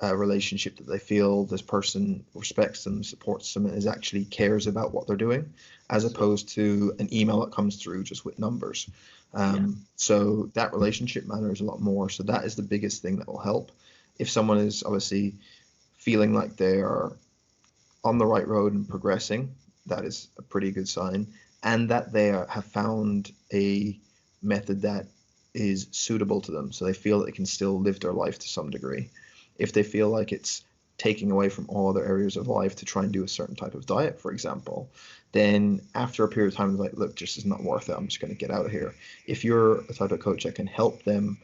relationship that they feel this person respects them, supports them, and is actually cares about what they're doing, as opposed to an email that comes through just with numbers. So that relationship matters a lot more. So that is the biggest thing that will help. If someone is obviously feeling like they are on the right road and progressing, that is a pretty good sign, and that they have found a method that is suitable to them, so they feel that they can still live their life to some degree. If they feel like it's taking away from all other areas of life to try and do a certain type of diet, for example, then after a period of time, they're like, look, just is not worth it. I'm just going to get out of here. If you're a type of coach that can help them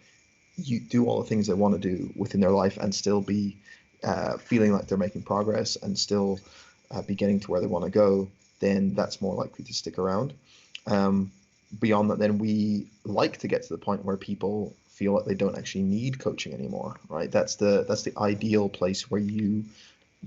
do all the things they want to do within their life and still be feeling like they're making progress and still be getting to where they want to go, then that's more likely to stick around. Beyond that, then we like to get to the point where people feel like they don't actually need coaching anymore, right? That's the ideal place where you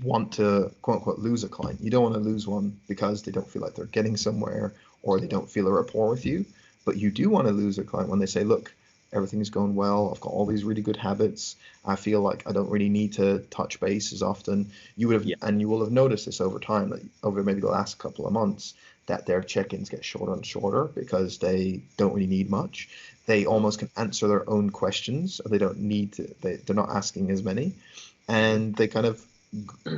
want to, quote unquote, lose a client. You don't want to lose one because they don't feel like they're getting somewhere or they don't feel a rapport with you, but you do want to lose a client when they say, look, everything's going well, I've got all these really good habits, I feel like I don't really need to touch base as often. You would have, and you will have noticed this over time, that over maybe the last couple of months, that their check-ins get shorter and shorter because they don't really need much. They almost can answer their own questions. They don't need to, they're not asking as many, and they kind of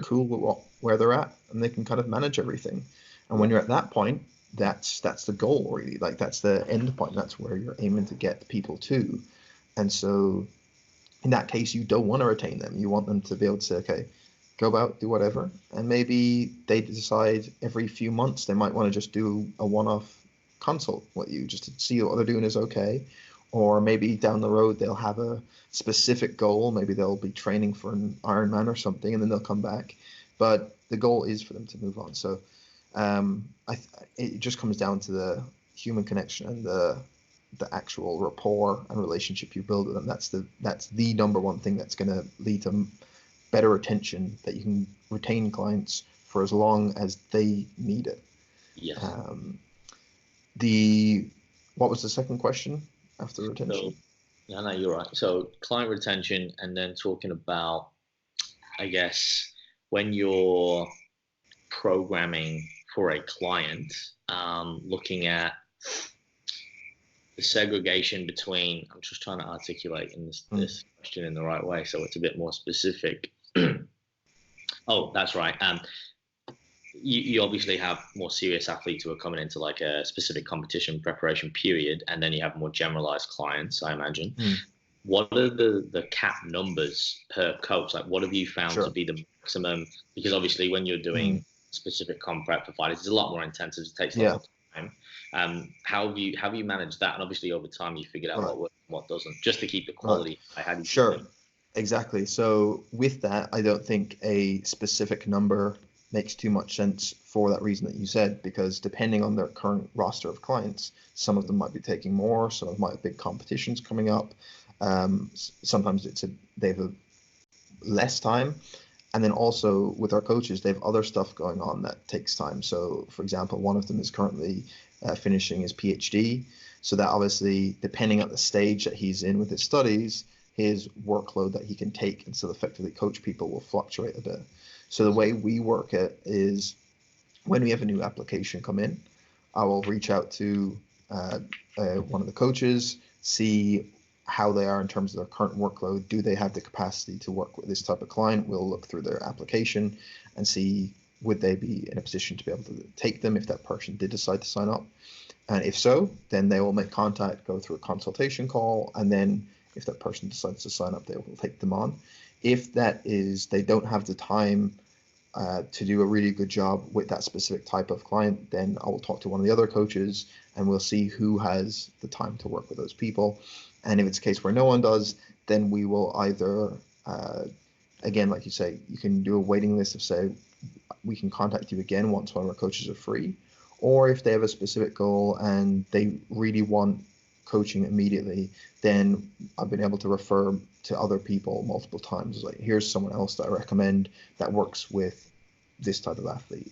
cool with where they're at, and they can kind of manage everything. And when you're at that point, that's the goal, really. Like, that's the end point. That's where you're aiming to get people to. And so in that case, you don't want to retain them. You want them to be able to say, okay, go about, do whatever. And maybe they decide every few months they might want to just do a one-off consult with you just to see what they're doing is okay. Or maybe down the road they'll have a specific goal. Maybe they'll be training for an Ironman or something, and then they'll come back. But the goal is for them to move on. So it just comes down to the human connection and the actual rapport and relationship you build with them. That's the number one thing that's going to lead to better retention, that you can retain clients for as long as they need it. Yes. What was the second question after retention? So, no, you're right. So client retention, and then talking about, I guess, when you're programming for a client, looking at the segregation between, I'm just trying to articulate in this question in the right way so it's a bit more specific. Oh, that's right. You obviously have more serious athletes who are coming into like a specific competition preparation period, and then you have more generalized clients, I imagine. What are the cap numbers per coach? Like, what have you found to be the maximum? Because obviously when you're doing specific comp prep for fighters, it's a lot more intensive. It takes a lot of time. How have you managed that? And obviously over time you figured out what works and what doesn't, just to keep the quality high. Exactly. So with that, I don't think a specific number makes too much sense for that reason that you said, because depending on their current roster of clients, some of them might be taking more, some of them might have big competitions coming up. Sometimes they have less time. And then also with our coaches, they have other stuff going on that takes time. So for example, one of them is currently finishing his PhD. So that obviously, depending on the stage that he's in with his studies, his workload that he can take and still effectively coach people will fluctuate a bit. So the way we work it is, when we have a new application come in, I will reach out to one of the coaches, see how they are in terms of their current workload. Do they have the capacity to work with this type of client? We'll look through their application and see would they be in a position to be able to take them if that person did decide to sign up. And if so, then they will make contact, go through a consultation call, and then if that person decides to sign up, they will take them on. If that is, they don't have the time to do a really good job with that specific type of client, then I will talk to one of the other coaches and we'll see who has the time to work with those people. And if it's a case where no one does, then we will either, again, like you say, you can do a waiting list of, say, we can contact you again once one of our coaches are free, or if they have a specific goal and they really want coaching immediately, then I've been able to refer to other people multiple times. Like, here's someone else that I recommend that works with this type of athlete.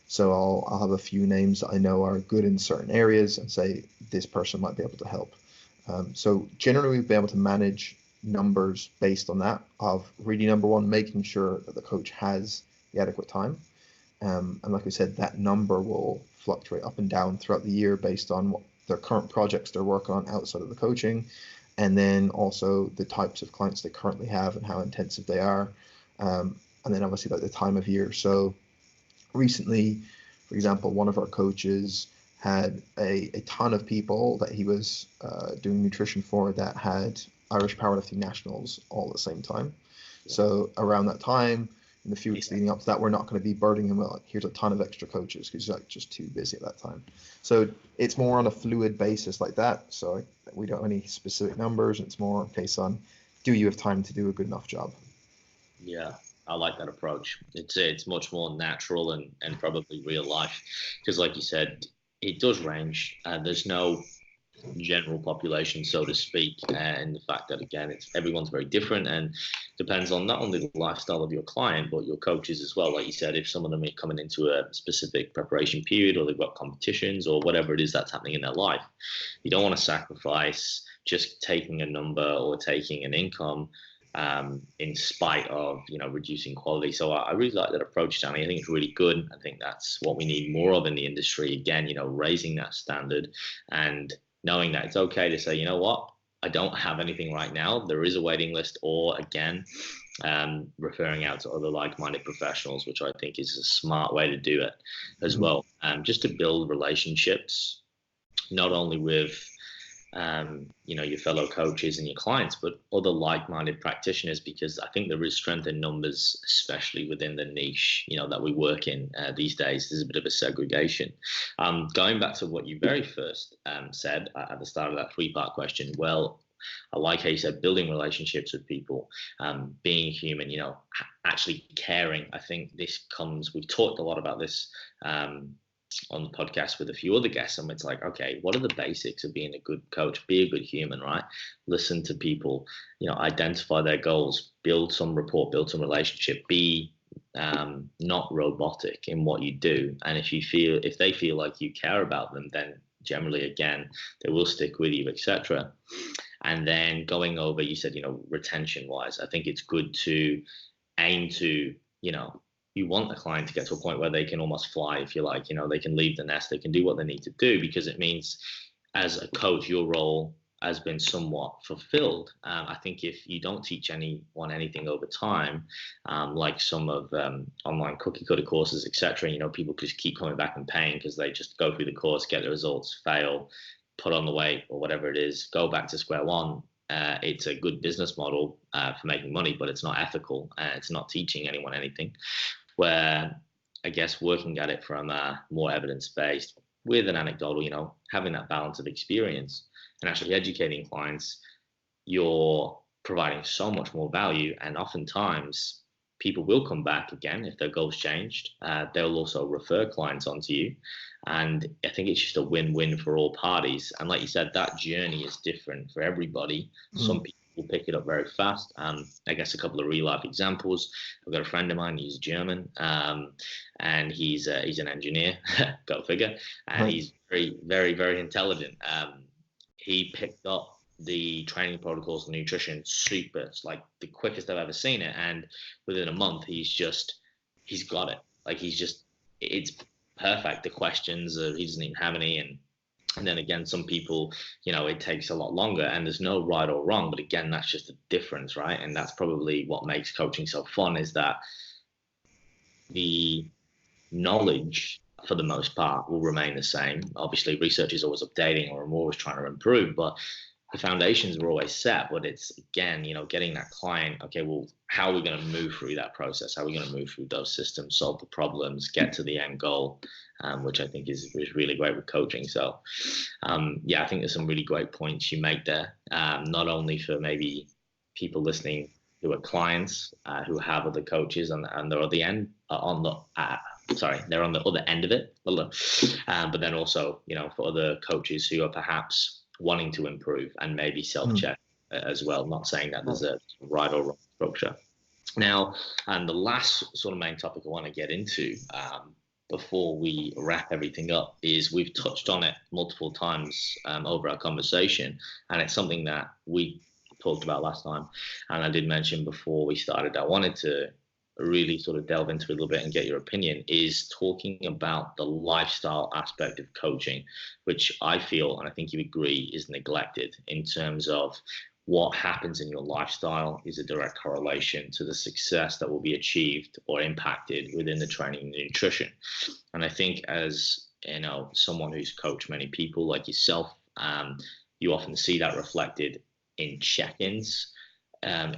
So I'll have a few names that I know are good in certain areas and say this person might be able to help. So generally we've been able to manage numbers based on that, of really, number one, making sure that the coach has the adequate time. And like we said, that number will fluctuate up and down throughout the year based on what their current projects they're working on outside of the coaching, and then also the types of clients they currently have and how intensive they are. And then obviously like the time of year. So recently, for example, one of our coaches had a ton of people that he was doing nutrition for that had Irish powerlifting nationals all at the same time. So around that time, in the few weeks leading up to that, we're not going to be burdening him with like, here's a ton of extra coaches, because he's like just too busy at that time. So it's more on a fluid basis like that. So we don't have any specific numbers. It's more based on, do you have time to do a good enough job? Yeah, I like that approach. It's much more natural and probably real life, because like you said, it does range. There's no general population, so to speak, and the fact that, again, everyone's very different and depends on not only the lifestyle of your client but your coaches as well. Like you said, if some of them are coming into a specific preparation period, or they've got competitions or whatever it is that's happening in their life, you don't want to sacrifice just taking a number or taking an income in spite of reducing quality. So I really like that approach, Danny. I think it's really good. I think that's what we need more of in the industry. Again, raising that standard and knowing that it's okay to say, you know what, I don't have anything right now. There is a waiting list, or again, referring out to other like-minded professionals, which I think is a smart way to do it as well. Just to build relationships, not only with your fellow coaches and your clients, but other like-minded practitioners, because I think there is strength in numbers, especially within the niche, that we work in these days. There's a bit of a segregation. Going back to what you very first said at the start of that three-part question, well, I like how you said building relationships with people, being human, actually caring. I think we've talked a lot about this on the podcast with a few other guests, and it's like, okay, what are the basics of being a good coach? Be a good human, right? Listen to people, identify their goals, build some rapport, build some relationship, be not robotic in what you do. And if they feel like you care about them, then generally, again, they will stick with you, etc. And then going over, you said, retention wise, I think it's good to aim to, you want the client to get to a point where they can almost fly, if you like, they can leave the nest, they can do what they need to do, because it means as a coach, your role has been somewhat fulfilled. I think if you don't teach anyone anything over time, like some of online cookie cutter courses, etc., people just keep coming back and paying because they just go through the course, get the results, fail, put on the weight or whatever it is, go back to square one. It's a good business model for making money, but it's not ethical. It's not teaching anyone anything. Where I guess working at it from a more evidence-based with an anecdotal, having that balance of experience and actually educating clients, you're providing so much more value. And oftentimes people will come back again if their goals changed. They'll also refer clients onto you. And I think it's just a win-win for all parties. And like you said, that journey is different for everybody. Some people will pick it up very fast. I guess a couple of real-life examples. I've got a friend of mine, he's German, and he's an engineer, go figure, and he's very, very, very intelligent. He picked up the training protocols and nutrition super. It's like the quickest I've ever seen it. And within a month, he's got it. Like it's perfect. The questions, he doesn't even have any. And And then again, some people, it takes a lot longer, and there's no right or wrong. But again, that's just a difference, right? And that's probably what makes coaching so fun, is that the knowledge, for the most part, will remain the same. Obviously, research is always updating, or I'm always trying to improve, but the foundations are always set. But it's, again, getting that client, okay, well, how are we going to move through that process? How are we going to move through those systems, solve the problems, get to the end goal, which I think is really great with coaching. So, yeah, I think there's some really great points you make there, not only for maybe people listening who are clients who have other coaches and they're at the end they're on the other end of it, but then also, for other coaches who are perhaps wanting to improve and maybe self-check as well. Not saying that there's a right or wrong structure. Now, and the last sort of main topic I want to get into before we wrap everything up is, we've touched on it multiple times over our conversation, and it's something that we talked about last time, and I did mention before we started, I wanted to really sort of delve into it a little bit and get your opinion, is talking about the lifestyle aspect of coaching, which I feel, and I think you agree, is neglected in terms of what happens in your lifestyle is a direct correlation to the success that will be achieved or impacted within the training and nutrition. And I think, as someone who's coached many people like yourself, you often see that reflected in check-ins.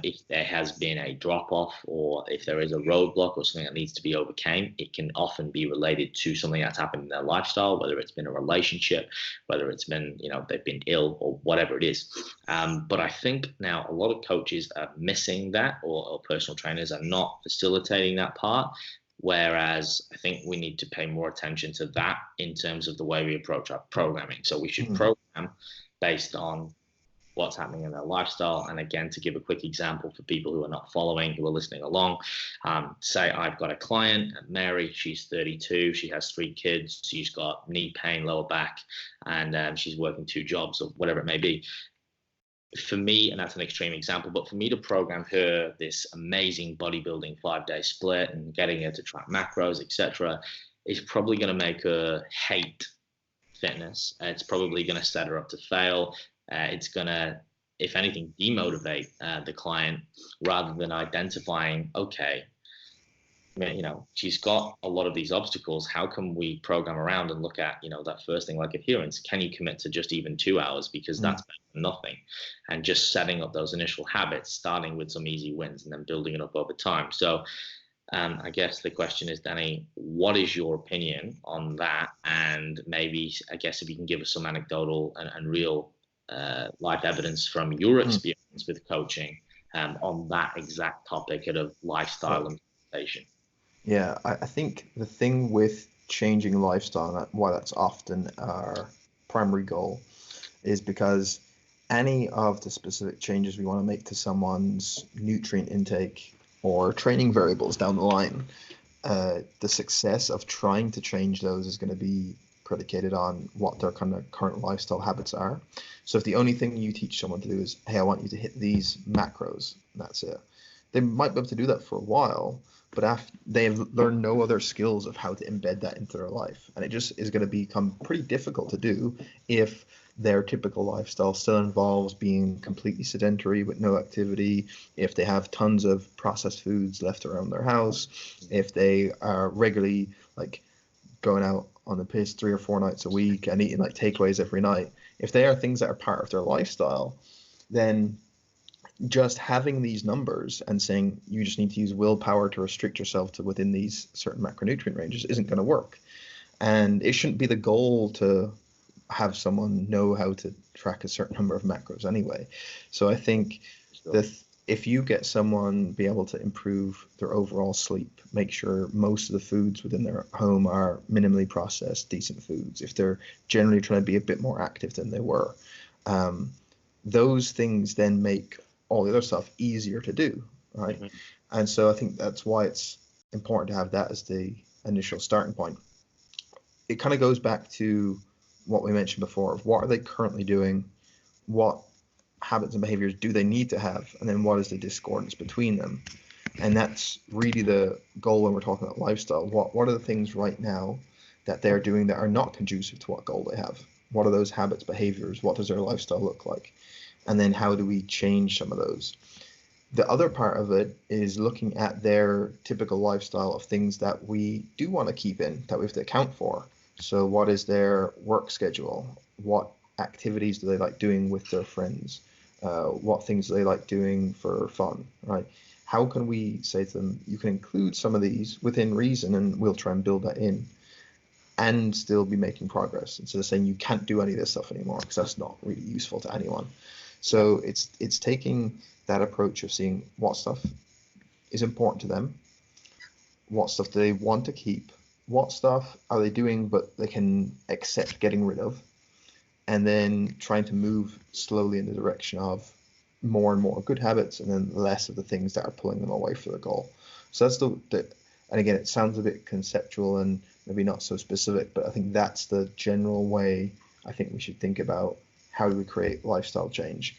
If there has been a drop-off, or if there is a roadblock or something that needs to be overcome, it can often be related to something that's happened in their lifestyle, whether it's been a relationship, whether it's been, they've been ill, or whatever it is. But I think now a lot of coaches are missing that, or personal trainers are not facilitating that part. Whereas I think we need to pay more attention to that in terms of the way we approach our programming. So we should program based on what's happening in their lifestyle. And again, to give a quick example for people who are not following, who are listening along, say I've got a client, Mary, she's 32, she has 3 kids, she's got knee pain, lower back, and she's working 2 jobs, or whatever it may be. For me, and that's an extreme example, but for me to program her this amazing bodybuilding 5-day split and getting her to track macros, etc., is probably going to make her hate fitness. It's probably going to set her up to fail. It's going to, if anything, demotivate the client, rather than identifying, okay, she's got a lot of these obstacles. How can we program around and look at, that first thing, like adherence? Can you commit to just even 2 hours? Because that's better than nothing. And just setting up those initial habits, starting with some easy wins and then building it up over time. So I guess the question is, Danny, what is your opinion on that? And maybe, I guess, if you can give us some anecdotal and real life evidence from your experience with coaching on that exact topic of lifestyle and meditation. Yeah, I think the thing with changing lifestyle, and why that's often our primary goal, is because any of the specific changes we want to make to someone's nutrient intake or training variables down the line, the success of trying to change those is going to be predicated on what their kind of current lifestyle habits are. So if the only thing you teach someone to do is, hey, I want you to hit these macros, and that's it, they might be able to do that for a while, but after they've learned no other skills of how to embed that into their life. And it just is going to become pretty difficult to do if their typical lifestyle still involves being completely sedentary with no activity, if they have tons of processed foods left around their house, if they are regularly like going out on the piss 3 or 4 nights a week and eating like takeaways every night. If they are things that are part of their lifestyle, then just having these numbers and saying you just need to use willpower to restrict yourself to within these certain macronutrient ranges isn't going to work. And it shouldn't be the goal to have someone know how to track a certain number of macros anyway. So I think that if you get someone be able to improve their overall sleep, make sure most of the foods within their home are minimally processed, decent foods, if they're generally trying to be a bit more active than they were, those things then make all the other stuff easier to do, right? Mm-hmm. And so I think that's why it's important to have that as the initial starting point. It kind of goes back to what we mentioned before, of what are they currently doing, what habits and behaviors do they need to have, and then what is the discordance between them. And that's really the goal when we're talking about lifestyle. What are the things right now that they're doing that are not conducive to what goal they have? What are those habits, behaviors? What does their lifestyle look like? And then how do we change some of those? The other part of it is looking at their typical lifestyle of things that we do want to keep in, that we have to account for. So what is their work schedule? What activities do they like doing with their friends? What things do they like doing for fun, right? How can we say to them, you can include some of these within reason, and we'll try and build that in and still be making progress, instead of saying you can't do any of this stuff anymore, because that's not really useful to anyone. So it's taking that approach of seeing what stuff is important to them, what stuff do they want to keep, what stuff are they doing but they can accept getting rid of, and then trying to move slowly in the direction of more and more good habits, and then less of the things that are pulling them away from the goal. So that's and again, it sounds a bit conceptual and maybe not so specific, but I think that's the general way I think we should think about how do we create lifestyle change,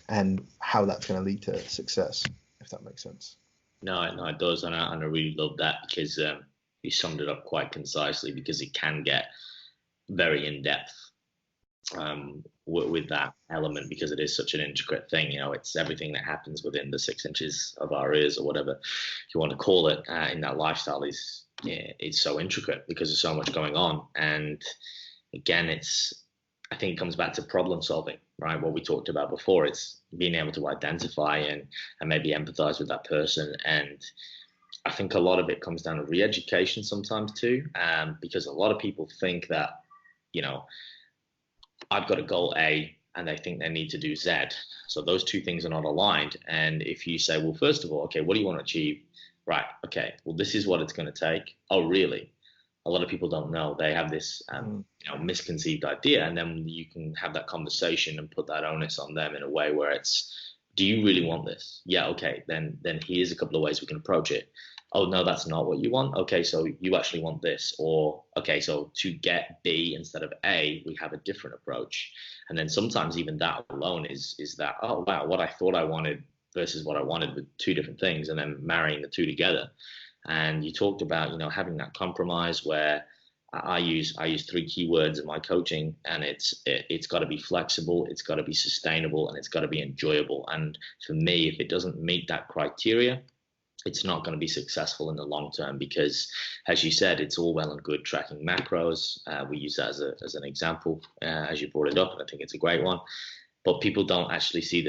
and how that's going to lead to success, if that makes sense. No, it does, and I really love that, because you summed it up quite concisely, because it can get very in depth with that element, because it is such an intricate thing. It's everything that happens within the 6 inches of our ears, or whatever you want to call it, in that lifestyle it's so intricate, because there's so much going on. And again, I think it comes back to problem solving, right? What we talked about before, it's being able to identify and maybe empathize with that person. And I think a lot of it comes down to re-education sometimes too, because a lot of people think that, I've got a goal A and they think they need to do Z. So those two things are not aligned. And if you say, well, first of all, okay, what do you want to achieve? Right. Okay. Well, this is what it's going to take. Oh, really? A lot of people don't know. They have this misconceived idea, and then you can have that conversation and put that onus on them in a way where it's, do you really want this? Yeah, okay, then here's a couple of ways we can approach it. Oh, no, that's not what you want. Okay, so you actually want this. Or, okay, so to get B instead of A, we have a different approach. And then sometimes even that alone is that, oh, wow, what I thought I wanted versus what I wanted with two different things, and then marrying the two together. And you talked about, having that compromise, where I use 3 keywords in my coaching, and it's got to be flexible, it's got to be sustainable, and it's got to be enjoyable. And for me, if it doesn't meet that criteria, it's not going to be successful in the long term, because, as you said, it's all well and good tracking macros. We use that as an example, as you brought it up, and I think it's a great one. But people don't actually see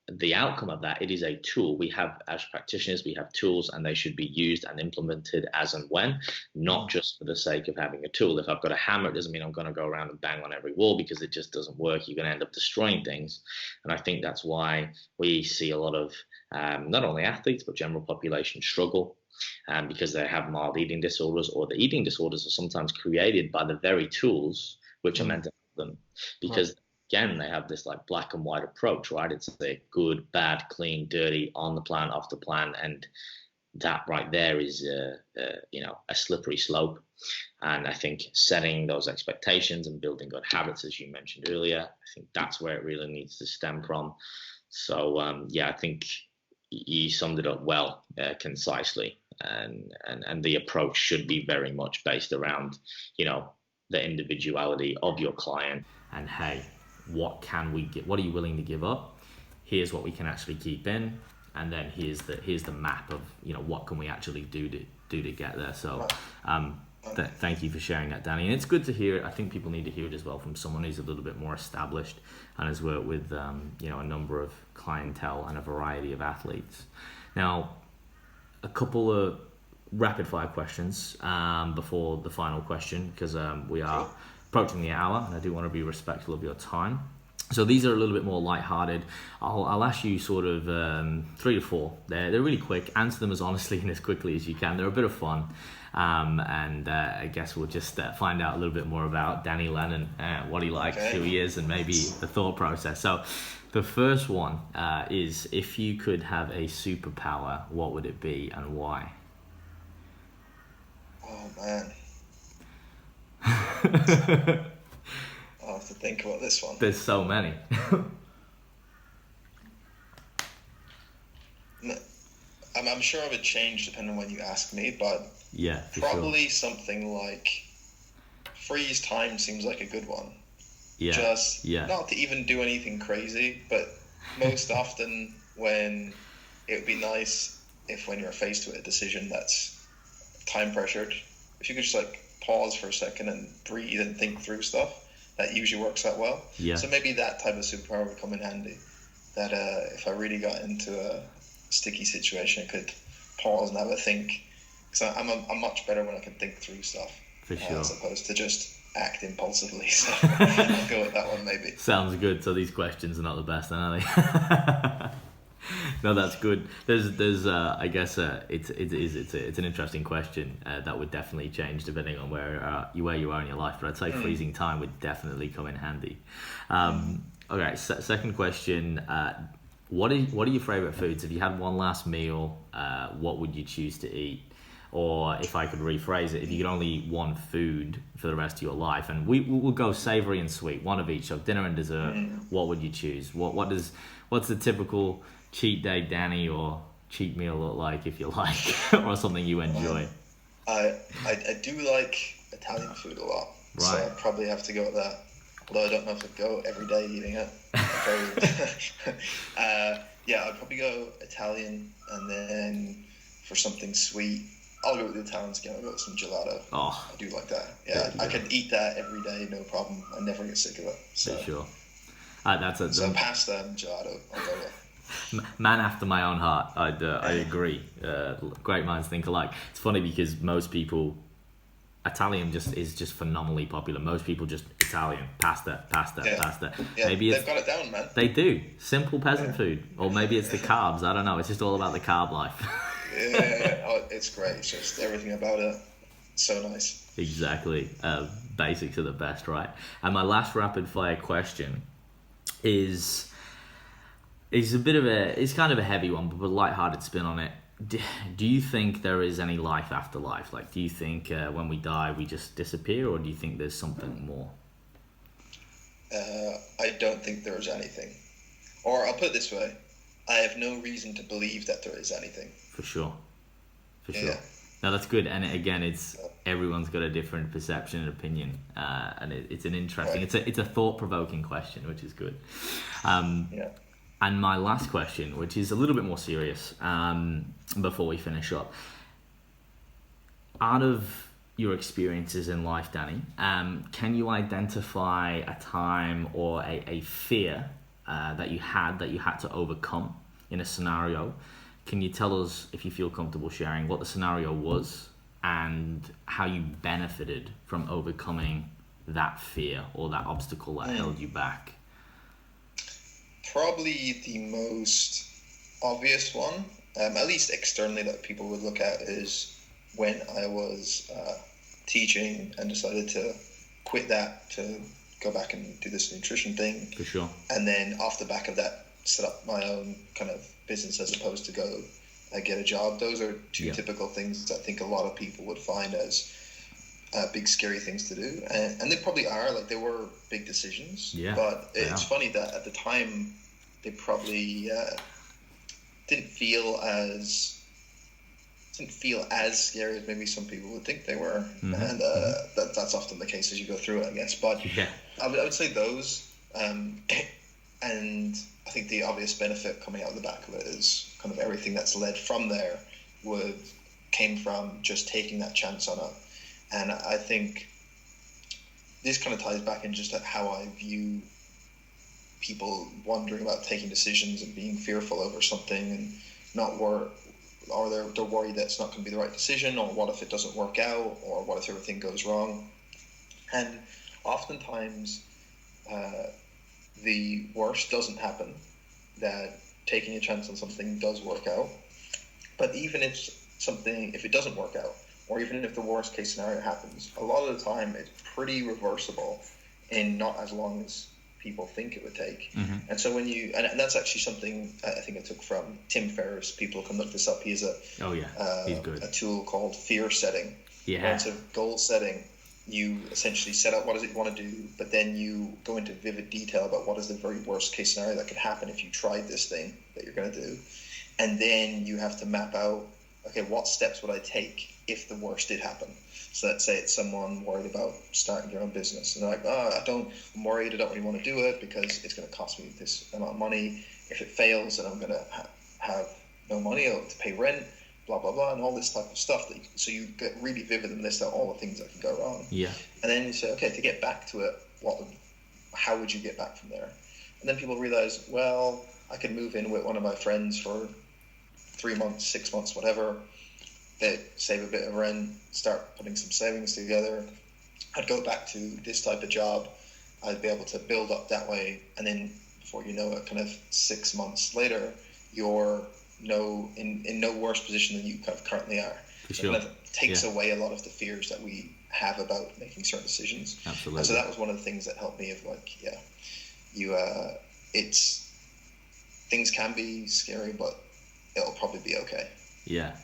the outcome of that. It is a tool. We have, as practitioners, we have tools, and they should be used and implemented as and when, not just for the sake of having a tool. If I've got a hammer, it doesn't mean I'm going to go around and bang on every wall, because it just doesn't work. You're going to end up destroying things. And I think that's why we see a lot of not only athletes, but general population struggle, because they have mild eating disorders, or the eating disorders are sometimes created by the very tools which are meant to help them. Because again, they have this like black and white approach, right? It's a good, bad, clean, dirty, on the plan, off the plan. And that right there is, a slippery slope. And I think setting those expectations and building good habits, as you mentioned earlier, I think that's where it really needs to stem from. So, I think you summed it up well, concisely. And the approach should be very much based around, the individuality of your client. And hey, what can we get? What are you willing to give up? Here's what we can actually keep in, and then here's the map of what can we actually do to get there. So thank you for sharing that, Danny. And it's good to hear it. I think people need to hear it as well from someone who's a little bit more established and has worked with a number of clientele and a variety of athletes. Now, a couple of rapid fire questions before the final question, because we are approaching the hour, and I do want to be respectful of your time. So these are a little bit more lighthearted. I'll ask you sort of 3 to 4. They're really quick. Answer them as honestly and as quickly as you can. They're a bit of fun. And I guess we'll just find out a little bit more about Danny Lennon, what he likes, who he is, and maybe the thought process. So the first one is, if you could have a superpower, what would it be and why? Oh, man. I'll have to think about this one. There's so many. I'm sure it would change depending on when you ask me, but yeah, probably something like freeze time seems like a good one. Yeah. Just not to even do anything crazy, but most often when it would be nice if when you're faced with a decision that's time pressured, if you could just like pause for a second and breathe and think through stuff, that usually works out well. Yeah. So maybe that type of superpower would come in handy. That if I really got into a sticky situation, I could pause and have a think. Because I'm much better when I can think through stuff. For sure. As opposed to just act impulsively. So I'll go with that one maybe. Sounds good. So these questions are not the best, then, are they? No, that's good. There's I guess it's an interesting question that would definitely change depending on where you are in your life. But I'd say freezing time would definitely come in handy. Okay, second question. What are your favorite foods? If you had one last meal, what would you choose to eat? Or if I could rephrase it, if you could only eat one food for the rest of your life, and we'll go savory and sweet, one of each, so dinner and dessert, what would you choose? What's the typical cheat day Danny or cheat meal look like, if you like, or something you enjoy? I do like Italian food a lot, right. So I'd probably have to go with that. Although I don't know if I'd go every day eating it. Yeah, I'd probably go Italian, and then for something sweet, I'll go with the Italians again. I'll go with some gelato. Oh, I do like that. Yeah, I can eat that every day, no problem. I never get sick of it. So, for sure. So pasta and gelato, I'll go with. Man after my own heart. I agree. Great minds think alike. It's funny because most people, Italian is just phenomenally popular. Most people just Italian pasta. Yeah, maybe they've got it down, man. They do simple peasant food, or maybe it's the carbs. I don't know. It's just all about the carb life. Yeah. Oh, it's great. It's just everything about it. So nice. Exactly. Basics are the best, right? And my last rapid fire question is it's kind of a heavy one, but with a lighthearted spin on it. Do you think there is any life after life? Like, do you think when we die we just disappear, or do you think there's something more? I don't think there is anything. Or I'll put it this way. I have no reason to believe that there is anything. For sure. Yeah. No, that's good. And again, everyone's got a different perception and opinion, and it's an interesting, right. It's a thought-provoking question, which is good. And my last question, which is a little bit more serious, before we finish up. Out of your experiences in life, Danny, can you identify a time or a fear that you had to overcome in a scenario? Can you tell us, if you feel comfortable sharing, what the scenario was and how you benefited from overcoming that fear or that obstacle that held you back? Probably the most obvious one, at least externally, that people would look at, is when I was teaching and decided to quit that to go back and do this nutrition thing. For sure. And then off the back of that, set up my own kind of business as opposed to go get a job. Those are two typical things that I think a lot of people would find as big scary things to do, and they probably are. Like, they were big decisions, but it's funny that at the time they probably didn't feel as scary as maybe some people would think they were. And that's often the case as you go through it, I guess. But I would say those, and I think the obvious benefit coming out of the back of it is kind of everything that's led from there came from just taking that chance on it. And I think this kind of ties back in just at how I view people wondering about taking decisions and being fearful over something and not worry, or they're worried that it's not going to be the right decision, or what if it doesn't work out, or what if everything goes wrong. And oftentimes the worst doesn't happen, that taking a chance on something does work out. But even if it doesn't work out, or even if the worst case scenario happens, a lot of the time it's pretty reversible in not as long as people think it would take. And so when and that's actually something I think I took from Tim Ferriss. People can look this up. He has he's good. A tool called fear setting. Yeah. It's a goal setting. You essentially set out what is it you want to do, but then you go into vivid detail about what is the very worst case scenario that could happen if you tried this thing that you're going to do. And then you have to map out, okay, what steps would I take if the worst did happen? So let's say it's someone worried about starting their own business, and they're like, I'm worried, I don't really want to do it because it's going to cost me this amount of money. If it fails, then I'm going to have no money to pay rent, blah, blah, blah, and all this type of stuff. So you get really vivid and list out all the things that can go wrong. Yeah. And then you say, okay, to get back to it, how would you get back from there? And then people realize, well, I could move in with one of my friends for 3 months, 6 months, whatever. They save a bit of rent, start putting some savings together. I'd go back to this type of job. I'd be able to build up that way. And then before you know it, kind of 6 months later, you're in no worse position than you kind of currently are. For so sure. It kind of takes away a lot of the fears that we have about making certain decisions. Absolutely. And so that was one of the things that helped me of like, things can be scary, but it'll probably be okay. Yeah.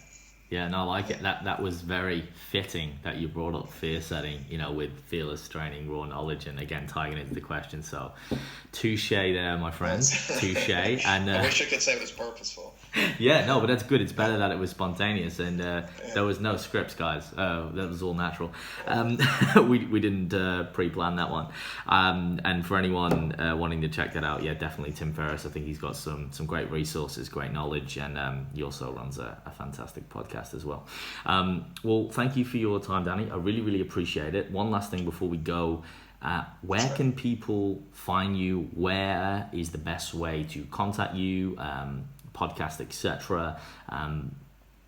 Yeah, no, I like it. That was very fitting that you brought up fear setting, with fearless training, raw knowledge, and again, tying it into the question. So, touche there, my friend. Touche. And I wish I could say it was purposeful. Yeah, no, but that's good. It's better that it was spontaneous, and there was no scripts, guys. That was all natural. We didn't pre-plan that one. And for anyone wanting to check that out, yeah, definitely Tim Ferriss. I think he's got some great resources, great knowledge, and he also runs a fantastic podcast as well. Well, thank you for your time, Danny. I really, really appreciate it. One last thing before we go. Where can people find you? Where is the best way to contact you? Podcast, etc.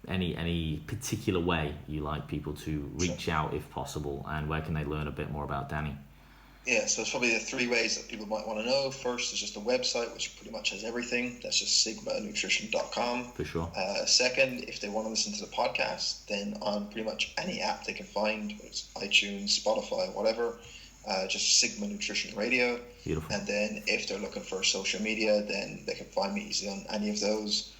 Any particular way you like people to reach out if possible, and where can they learn a bit more about Danny? Yeah, so it's probably the 3 ways that people might want to know. First is just a website, which pretty much has everything. That's just sigmanutrition.com. For sure. Second, if they want to listen to the podcast, then on pretty much any app they can find, whether it's iTunes, Spotify, whatever, just Sigma Nutrition Radio. Beautiful. And then if they're looking for social media, then they can find me easily on any of those.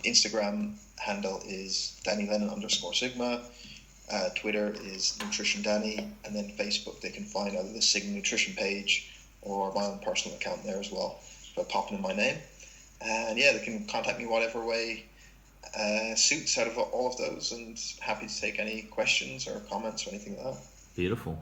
Instagram handle is DannyLennon_Sigma. Twitter is Nutrition Danny, and then Facebook they can find either the Sigma Nutrition page or my own personal account there as well by popping in my name. And yeah, they can contact me whatever way suits out of all of those, and happy to take any questions or comments or anything like that. Beautiful.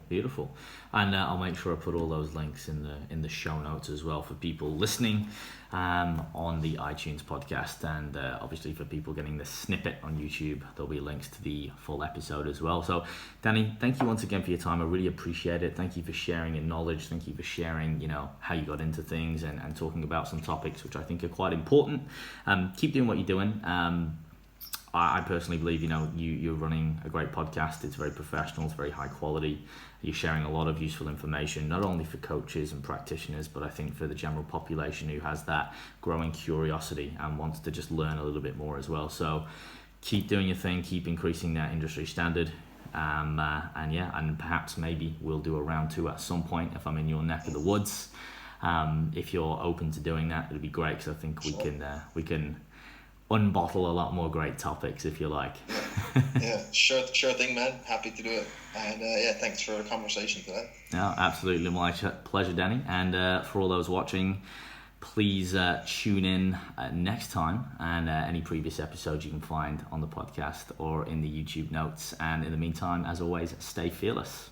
And I'll make sure I put all those links in the show notes as well for people listening on the iTunes podcast, and obviously for people getting the snippet on YouTube, there'll be links to the full episode as well. So Danny, thank you once again for your time. I really appreciate it. Thank you for sharing your knowledge. Thank you for sharing how you got into things and talking about some topics which I think are quite important. Keep doing what you're doing. I personally believe, you're running a great podcast. It's very professional. It's very high quality. You're sharing a lot of useful information, not only for coaches and practitioners, but I think for the general population who has that growing curiosity and wants to just learn a little bit more as well. So keep doing your thing. Keep increasing that industry standard. And perhaps maybe we'll do a round 2 at some point if I'm in your neck of the woods. If you're open to doing that, it'd be great, because I think we can unbottle a lot more great topics, if you like. Yeah, sure thing, man. Happy to do it. And thanks for the conversation today. No, absolutely my pleasure, Danny. And for all those watching, please tune in next time, and any previous episodes you can find on the podcast or in the YouTube notes. And in the meantime, as always, stay fearless.